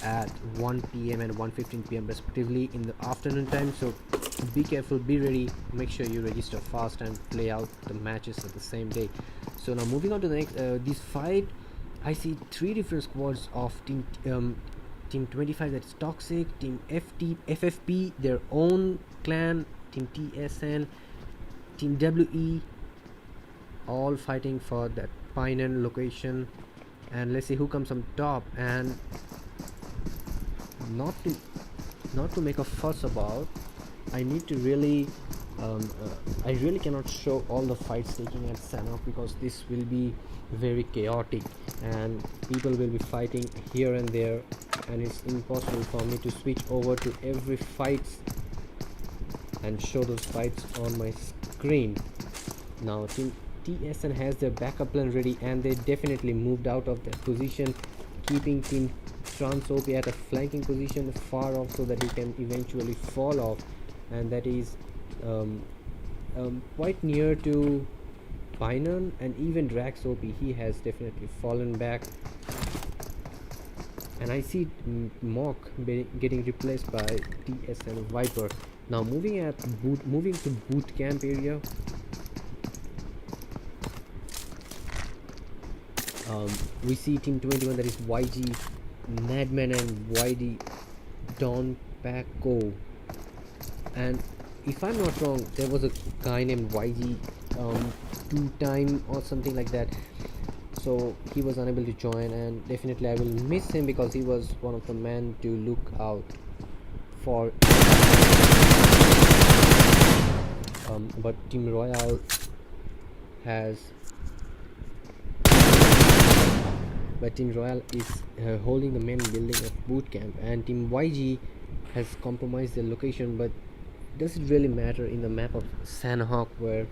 at 1 PM and 1:15 PM respectively in the afternoon time. So be careful, be ready, make sure you register fast and play out the matches at the same day. So now moving on to the next this fight, I see three different squads of team 25, that's Toxic, team FFP, their own clan, team TSN, team WE, all fighting for that Painan location. And let's see who comes on top. And not to make a fuss about, I need to really I really cannot show all the fights taking at Sanhok, because this will be very chaotic and people will be fighting here and there, and it's impossible for me to switch over to every fights and show those fights on my screen. Now team TSN has their backup plan ready, and they definitely moved out of that position, keeping team Trans-OP at a flanking position far off so that he can eventually fall off, and that is quite near to Painan. And even Drax-OP, he has definitely fallen back, and I see Mock getting replaced by TSN Viper. Now moving to boot camp area, we see team 21, that is YG Madman and YD Don Paco. And if I'm not wrong, there was a guy named YG 2-time or something like that, so he was unable to join, and definitely I will miss him because he was one of the men to look out for. But Team Royale is holding the main building of bootcamp, and Team YG has compromised their location. But does it really matter in the map of Sanhok, where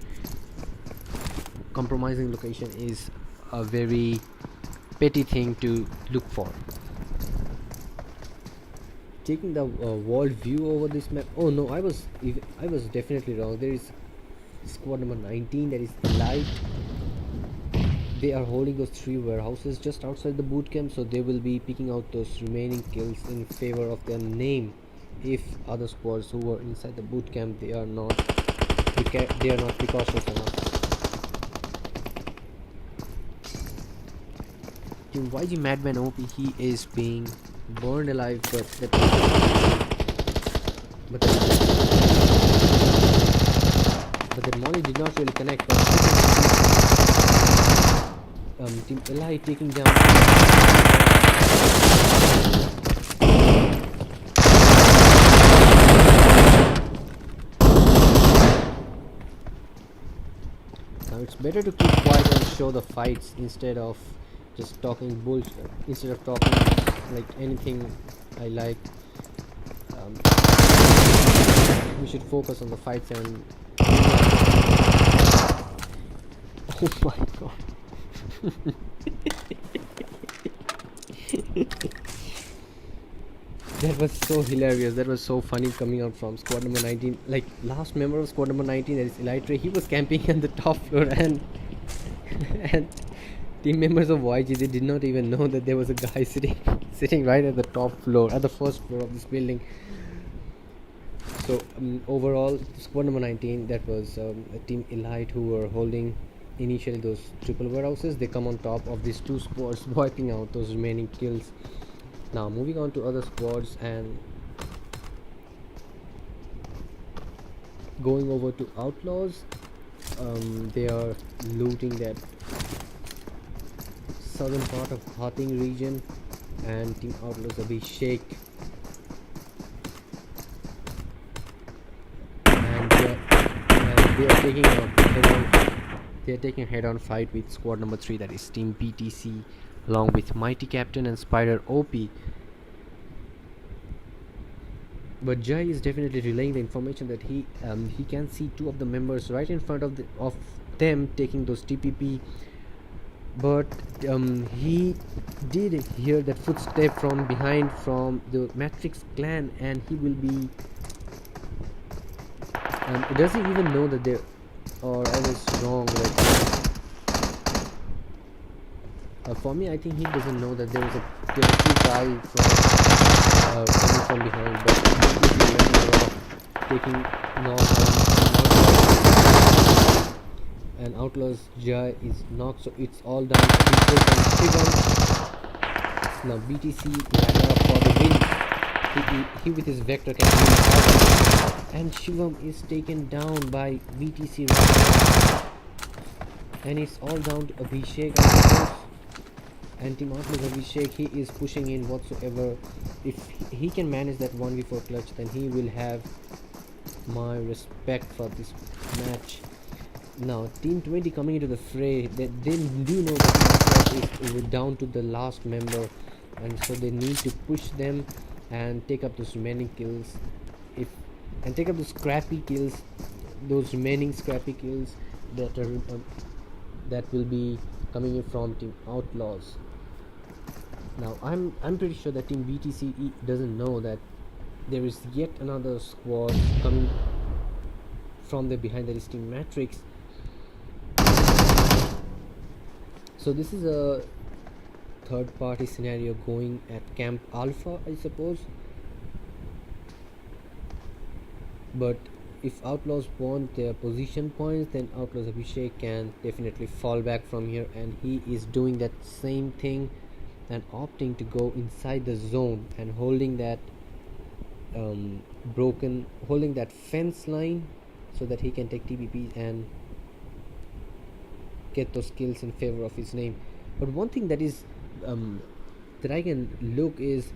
compromising location is a very petty thing to look for? Taking the world view over this map, oh no, I was definitely wrong. There is squad number 19, that is Light. They are holding those 3 warehouses just outside the bootcamp, so they will be picking out those remaining kills in favor of their name. If other squads who were inside the bootcamp, they are not precautious enough. Team YG Madman OP, he is being burned alive, but the molly did not really connect. But Team Eli taking down. Now it's better to keep quiet and show the fights instead of just talking bullshit. Instead of talking like anything I like, we should focus on the fights. And oh my god. That was so hilarious, that was so funny coming out from squad number 19. Like, last member of squad number 19, that is Elytra, he was camping on the top floor, and team members of YG, they did not even know that there was a guy sitting right at the top floor, at the first floor of this building. So overall, squad number 19, that was Team Elite, who were holding initially those triple warehouses. They come on top of these 2 squads, wiping out those remaining kills. Now moving on to other squads and going over to Outlaws. They are looting that southern part of Hating region, and Team Outlaws Abhishek, and they are taking a head-on fight with squad number 3, that is Team BTC, along with Mighty Captain and Spider OP. But Jai is definitely relaying the information that he can see 2 of the members right in front of them taking those TPP. But he did hear that footstep from behind from the Matrix clan, and he will be does he even know that they, or I was wrong, like for me I think he doesn't know that there were 2 guys coming from behind, but he is letting her off, taking knock and Outlaws Jai is knocked, so it's all down to Abhishek and Shivam. Now BTC ladder up for the win. He with his vector can win, and Shivam is taken down by BTC and it's all down to Abhishek and Team Outlaws Abhishek. He is pushing in whatsoever. If he can manage that 1v4 clutch, then he will have my respect for this match. Now Team 20 coming into the fray, they do know that is down to the last member, and so they need to push them and take up those remaining kills, and take up the scrappy kills, those remaining scrappy kills that are that will be coming in from Team Outlaws. Now I'm pretty sure that Team BTC doesn't know that there is yet another squad coming from the behind, that is Team Matrix. So this is a third party scenario going at Camp Alpha, I suppose. But if Outlaws want their position points, then Outlaws Abhishek can definitely fall back from here, and he is doing that same thing and opting to go inside the zone and holding that holding that fence line so that he can take TPP and get those kills in favor of his name. But one thing that is that I can look is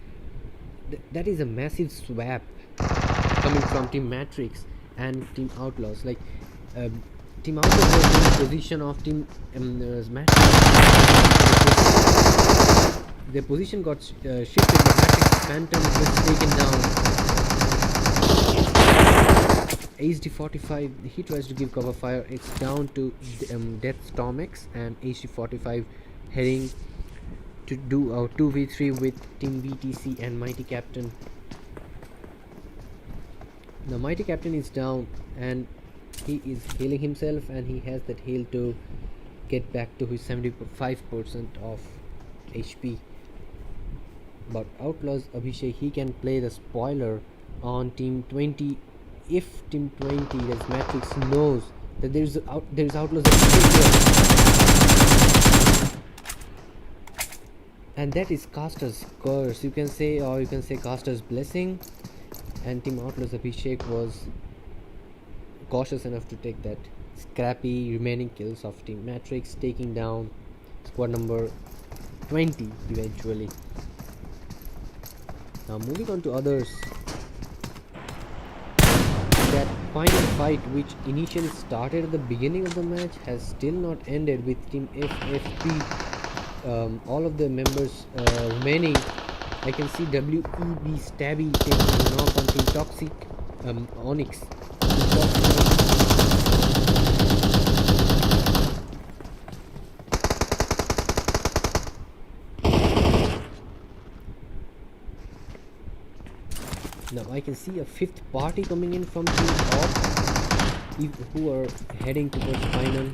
that is a massive swap coming from Team Matrix and Team Outlaws. Like Team Outlaws was in the position of Team Matrix. Their position got shifted, but Matrix Phantom was taken down. HD45, he tries to give cover fire. It's down to Death Storm X, and HD45 heading to do our 2v3 with Team BTC and Mighty Captain. The Mighty Captain is down and he is healing himself, and he has that heal to get back to his 75% of HP. But Outlaws Abhishek, he can play the spoiler on Team 20 if Team 20, that's Matrix, knows that there's Outlaws Abhishek here. And that is Caster's curse, you can say, or you can say Caster's blessing. And Team Outlaws Abhishek was cautious enough to take that scrappy remaining kills of Team Matrix, taking down squad number 20 eventually. Now moving on to others, that final fight which initially started at the beginning of the match has still not ended, with Team FFP all of the members remaining. I can see WEB Stabby taking a knock on Team Toxic Onyx. Now I can see a 5th party coming in from Team AUTH, who are heading towards final,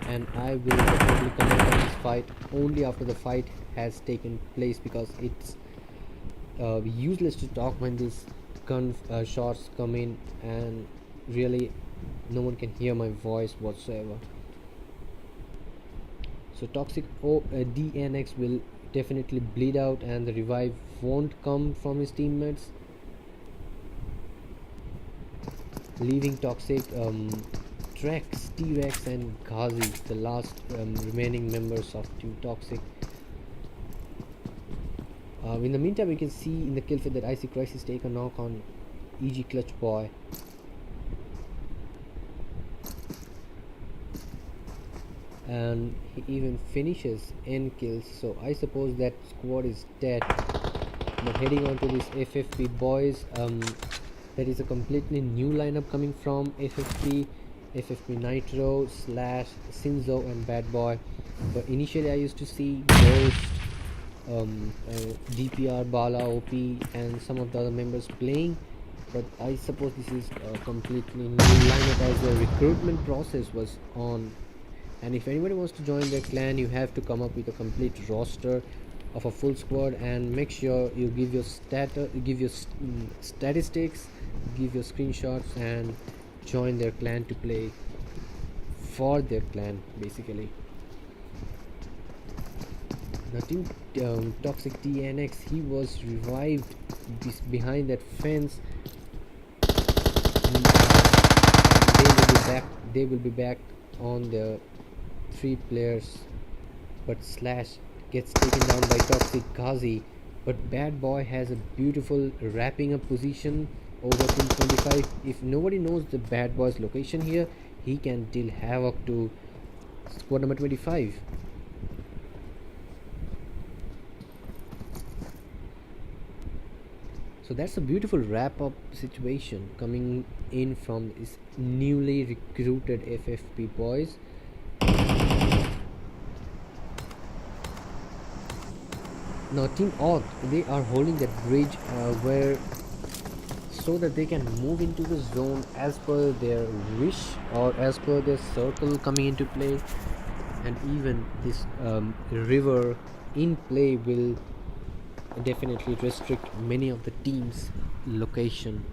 and I will definitely comment on this fight only after the fight has taken place, because it's useless to talk when these gun shots come in and really no one can hear my voice whatsoever. So Toxic DNX will definitely bleed out, and the revive won't come from his teammates, leaving Toxic, Trex, T-Rex and Ghazi, the last remaining members of Team Toxic, In the meantime, we can see in the kill feed that IC Crisis take a knock on EG Clutch Boy. And he even finishes N kills, so I suppose that squad is dead. But heading on to this FFP boys, there is a completely new lineup coming from FFP Nitro slash Sinzo and Bad Boy. But initially I used to see Ghost, DPR, Bala, OP and some of the other members playing, but I suppose this is a completely new lineup as the recruitment process was on. And if anybody wants to join their clan, you have to come up with a complete roster of a full squad, and make sure you give your statistics, give your screenshots, and join their clan to play for their clan basically. Now Team Toxic TNX, he was revived behind that fence. They will be back on the 3 players, but Slash gets taken down by Toxic Ghazi. But Bad Boy has a beautiful wrapping up position over Team 25. If nobody knows the Bad Boy's location here, he can deal havoc to squad number 25. So that's a beautiful wrap up situation coming in from this newly recruited FFP boys. Now Team AUTH, they are holding that bridge where so that they can move into the zone as per their wish or as per their circle coming into play. And even this river in play will definitely restrict many of the teams rotation.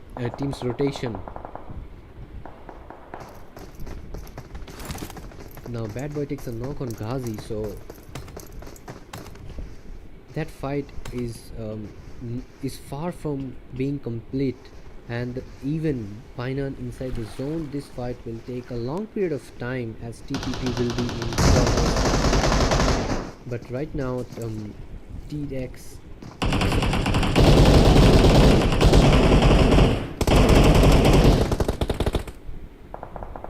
Now Bad Boy takes a knock on Ghazi, so that fight is far from being complete, and even Painan inside the zone, this fight will take a long period of time as TPP will be in progress. But right now TX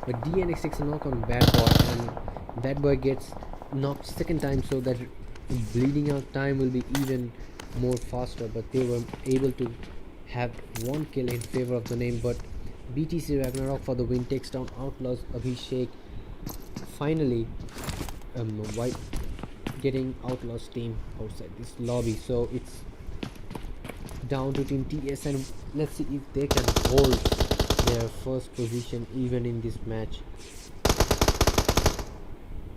but DNX takes a knock on Bad Boy, and Bad Boy gets knocked second time, so that bleeding out time will be even more faster. But they were able to have 1 kill in favor of the name. But BTC Ragnarok for the win takes down Outlaws Abhishek, finally getting Outlaws team outside this lobby. So it's down to Team TS, and let's see if they can hold their first position even in this match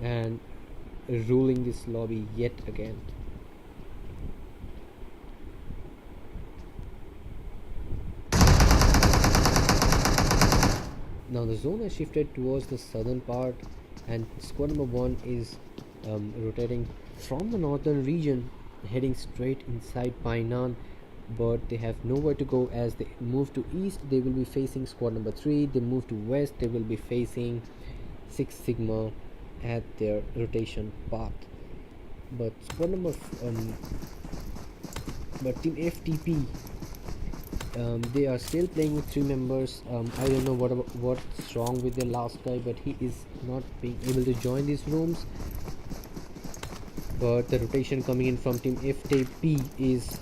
and ruling this lobby yet again. Now the zone has shifted towards the southern part, and squad number 1 is rotating from the northern region heading straight inside Painan, but they have nowhere to go. As they move to east, they will be facing squad number 3. They move to west, they will be facing 6 Sigma at their rotation path. But squad number but Team FTP, they are still playing with 3 members. I don't know what's wrong with the last guy, but he is not being able to join these rooms. But the rotation coming in from Team FTP is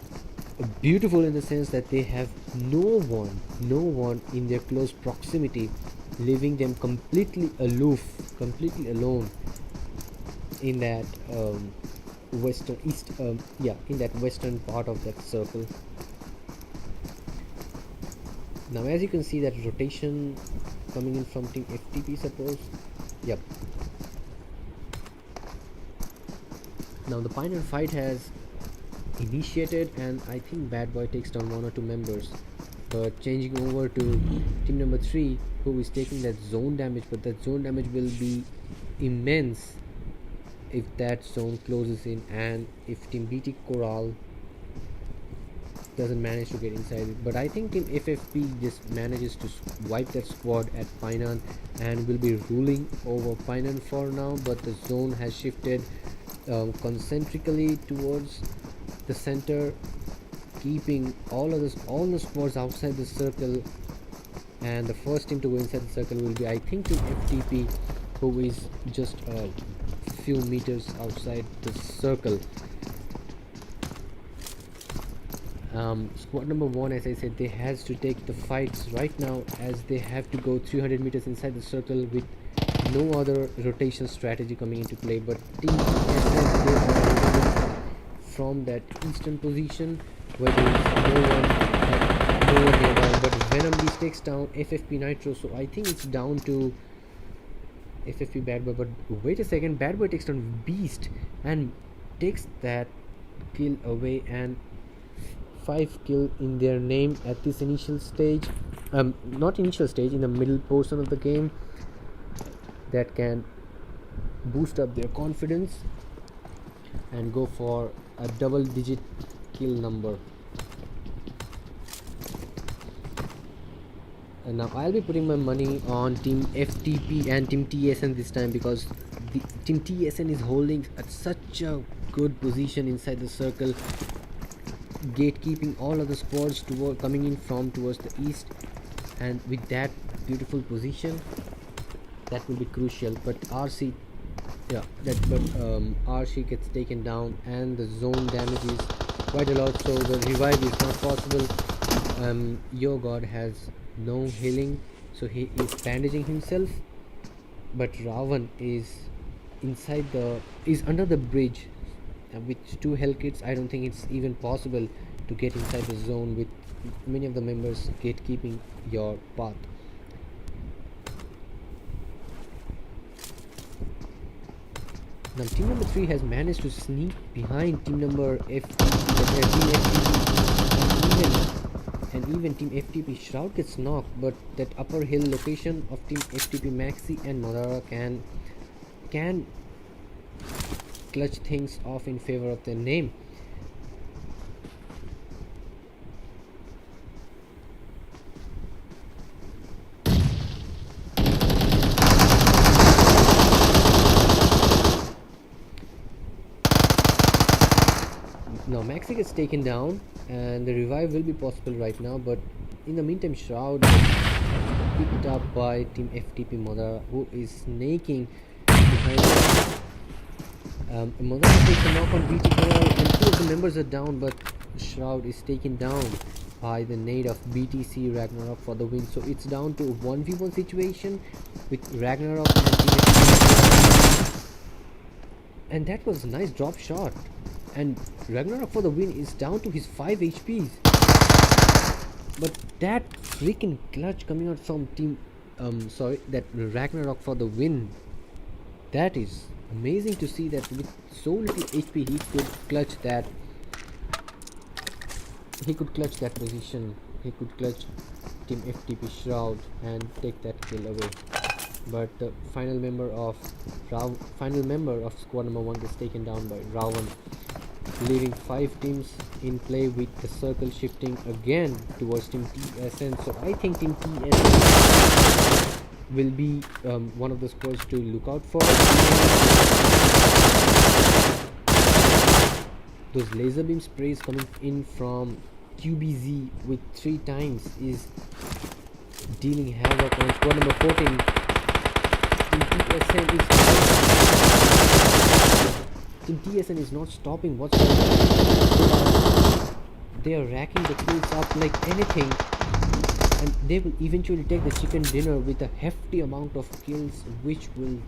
beautiful in the sense that they have no one in their close proximity, leaving them completely aloof, completely alone in that in that western part of that circle. Now as you can see, that rotation coming in from Team FTP, suppose. Yep. Now the Pioneer fight has initiated, and I think Bad Boy takes down 1 or 2 members. But changing over to team number 3, who is taking that zone damage, but that zone damage will be immense if that zone closes in, and if Team BT Coral doesn't manage to get inside it. But I think Team FFP just manages to wipe that squad at Painan and will be ruling over Painan for now. But the zone has shifted concentrically towards the center, keeping all the squads outside the circle, and the first team to go inside the circle will be, I think, Team FTP, who is just a few meters outside the circle. Squad number 1, as I said, they has to take the fights right now, as they have to go 300 meters inside the circle with no other rotation strategy coming into play. But Team SF, they are from that eastern position where there is no one nearby. But Venom Beast takes down FFP Nitro, so I think it's down to FFP Bad Boy. But wait a second, Bad Boy takes down Beast and takes that kill away, and 5 kill in their name at this initial stage, not initial stage, in the middle portion of the game. That can boost up their confidence and go for a double digit kill number. And now I'll be putting my money on Team FTP and Team TSN this time, because the Team TSN is holding at such a good position inside the circle, gatekeeping all of the squads coming in from towards the east, and with that beautiful position, that will be crucial. But RC gets taken down, and the zone damage is quite a lot, so the revive is not possible. EGOD has no healing, so he is bandaging himself, but Ravan is under the bridge with 2 health kits. I don't think it's even possible to get inside the zone with many of the members gatekeeping your path. Now team number 3 has managed to sneak behind team number and even Team FTP. Shroud gets knocked, but that upper hill location of Team FTP Maxi and Madara can clutch things off in favor of their name. Now Maxi gets taken down, and the revive will be possible right now, but in the meantime Shroud is picked up by Team FTP Madara, who is snaking behind Madara takes a knock on BT and 2 of the members are down, but Shroud is taken down by the nade of BTC Ragnarok for the win. So it's down to a 1v1 situation with Ragnarok and Team FTP. And that was a nice drop shot, and Ragnarok for the win is down to his 5 HPs. But that freaking clutch coming out from that Ragnarok for the win, that is amazing to see, that with so little HP he could clutch that. He could clutch that position. He could clutch Team FTP Shroud and take that kill away. But the final member of squad number 1 gets taken down by Ravan, leaving 5 teams in play with the circle shifting again towards Team TSN. So I think Team TSN will be one of the squads to look out for. Those laser beam sprays coming in from QBZ with 3 times is dealing havoc on squad number 14. Team TSN is not stopping whatsoever. They are racking the kills up like anything, and they will eventually take the chicken dinner with a hefty amount of kills, which will,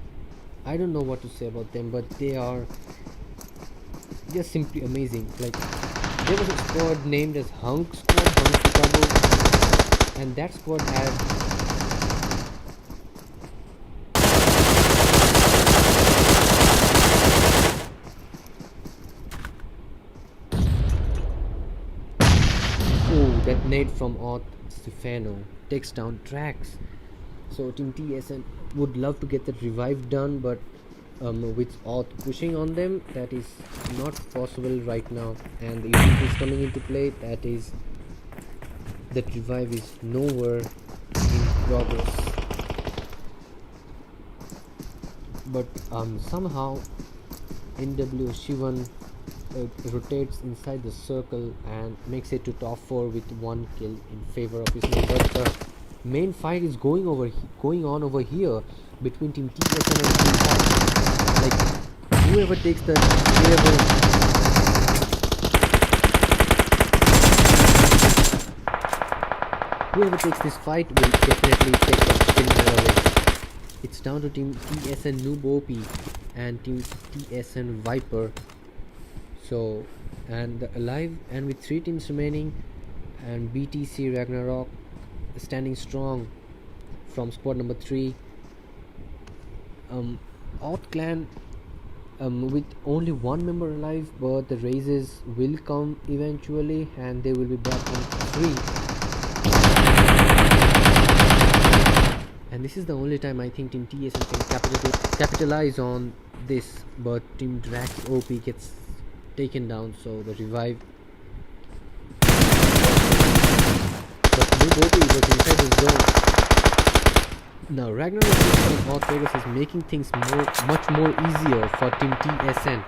I don't know what to say about them, but they are just simply amazing. Like, there was a squad named as Hunk Chicago, and that squad had that nade from AUTH Stefano takes down Trax. So Team TSN would love to get that revive done, but with AUTH pushing on them, that is not possible right now, and the event is coming into play. That revive is nowhere in progress. But somehow NW Shivan rotates inside the circle and makes it to top 4 with 1 kill in favor of his team. But the main fight is going on over here between Team TSN and Team Hawk. Like whoever takes the whoever takes this fight will definitely take the chicken away. It's down to Team TSN Noob OP and Team TSN Viper. So, and the alive, and with 3 teams remaining, and BTC Ragnarok standing strong from spot number 3. OUTLAWS clan with only 1 member alive, but the raises will come eventually and they will be back on 3. And this is the only time I think Team TSN can capitalize on this, but Team Drax OP gets taken down, so the revive. But Noob OP was inside his zone. Now Ragnarok on North Vegas is making things much more easier for Team TSN.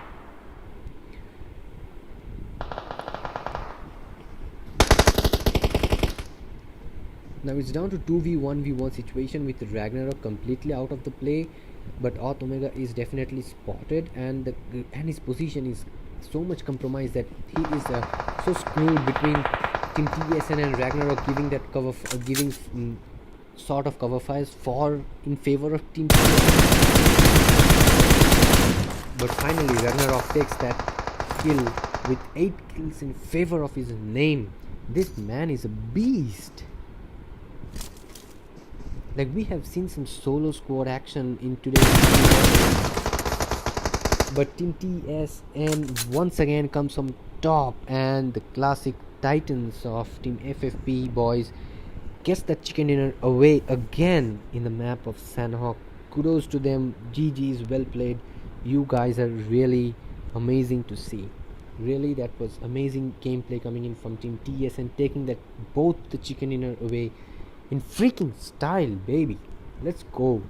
Now it's down to 2v1v1 situation with Ragnarok completely out of the play, but Auth Omega is definitely spotted, and his position is so much compromised that he is so screwed between Team TSN and Ragnarok, giving that cover, sort of cover fires in favor of Team TSN. But finally Ragnarok takes that kill with 8 kills in favor of his name. This man is a beast. Like, we have seen some solo squad action in today's video, but Team TSN once again comes on top, and the classic titans of Team FFP boys gets that chicken dinner away again in the map of Sanhok. Kudos to them. GG's, well played. You guys are really amazing to see. Really, that was amazing gameplay coming in from Team TSN, taking that both the chicken dinner away in freaking style, baby. Let's go.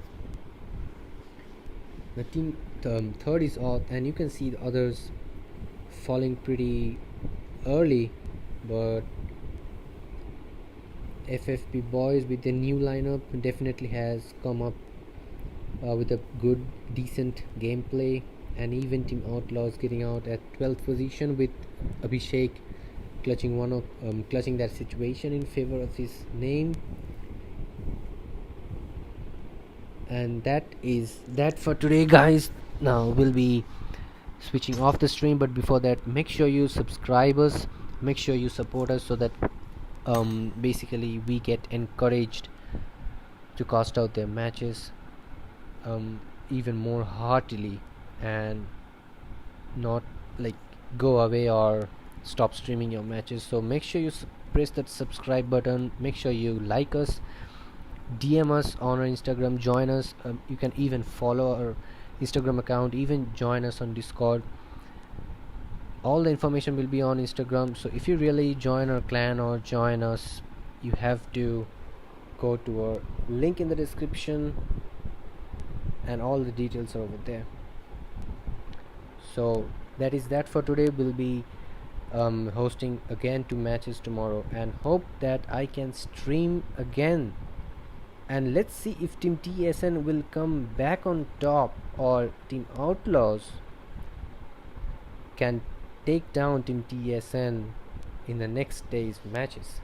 The team third is OUTH, and you can see the others falling pretty early, but FFP boys with their new lineup definitely has come up with a good decent gameplay, and even Team OUTLAWS getting out at 12th position with Abhishek clutching that situation in favor of his name. And that is that for today, guys. Now we'll be switching off the stream, but before that, make sure you subscribe us, make sure you support us, so that basically we get encouraged to cast out their matches even more heartily, and not like go away or stop streaming your matches. So make sure you press that subscribe button, make sure you like us, DM us on our Instagram, join us. You can even follow our Instagram account, even join us on Discord. All the information will be on Instagram, so if you really join our clan or join us, you have to go to our link in the description, and all the details are over there. So that is that for today. We'll be hosting again 2 matches tomorrow, and hope that I can stream again, and let's see if Team TSN will come back on top, or Team OUTLAWS can take down Team TSN in the next day's matches.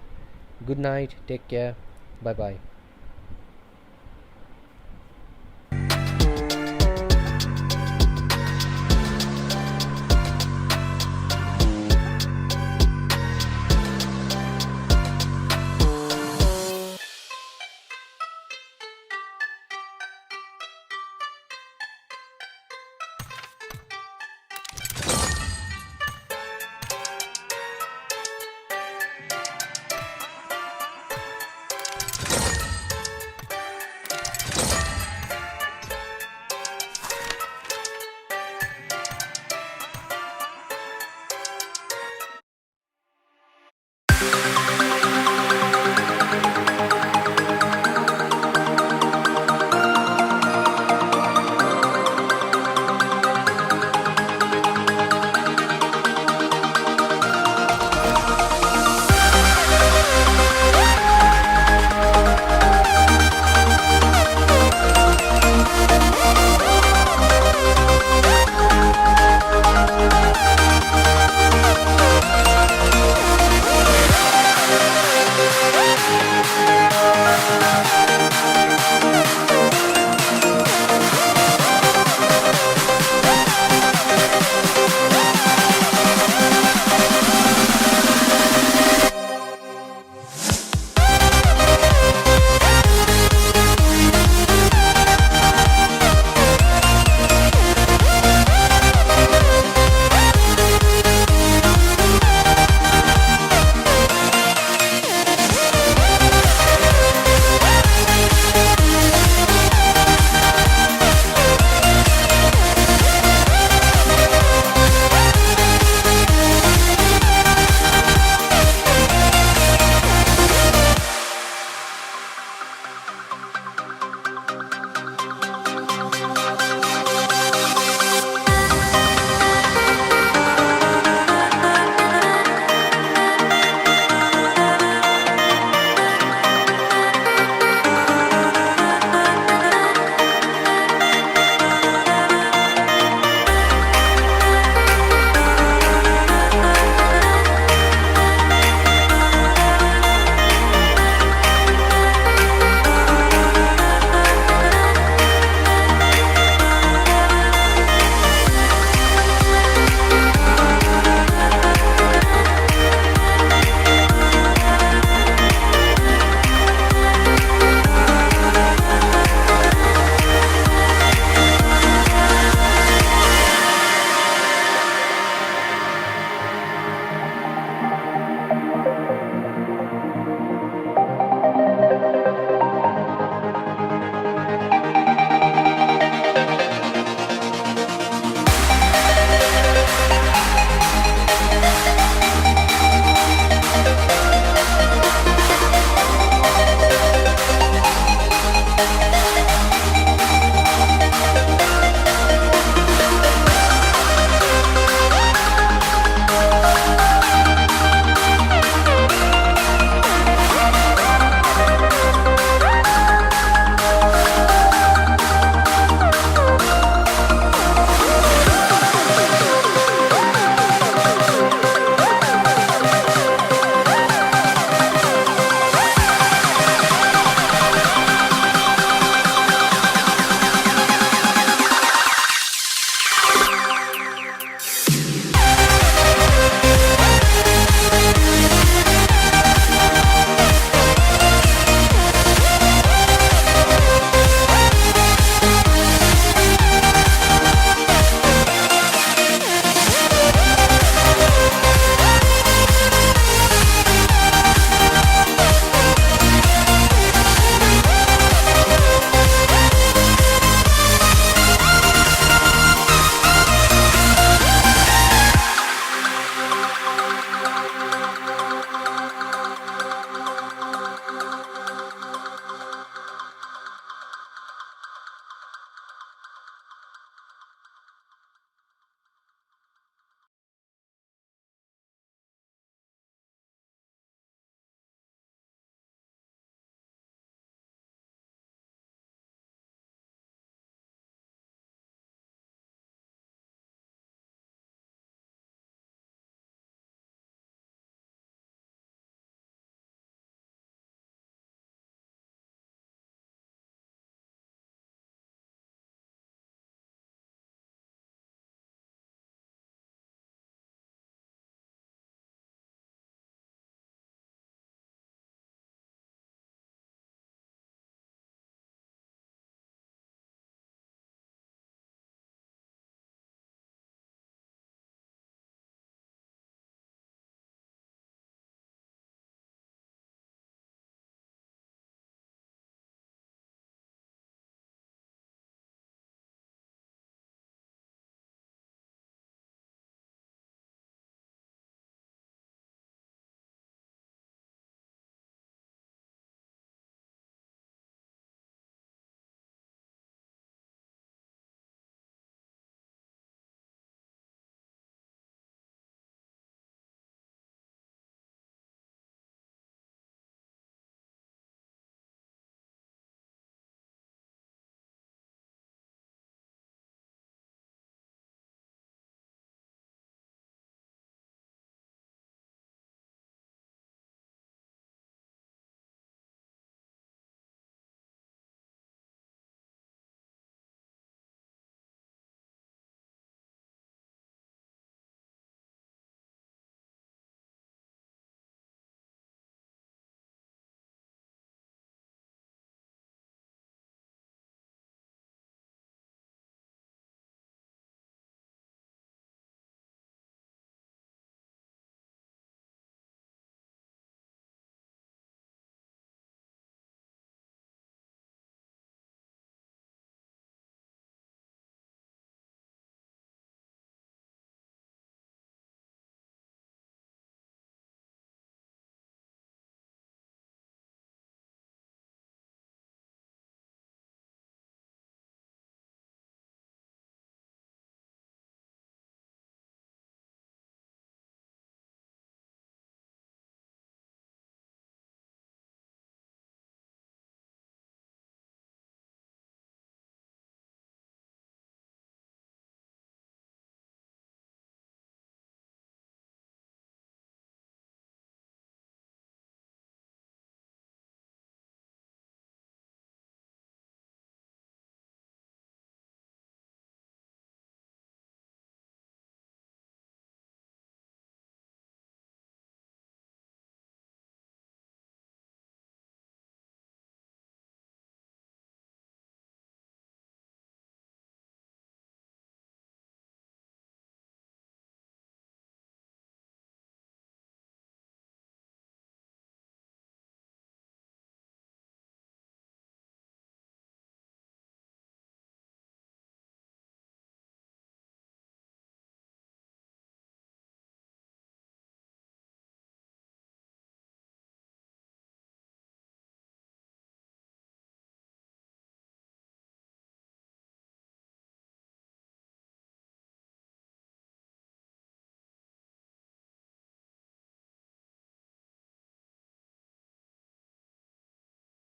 Good night, take care, bye bye.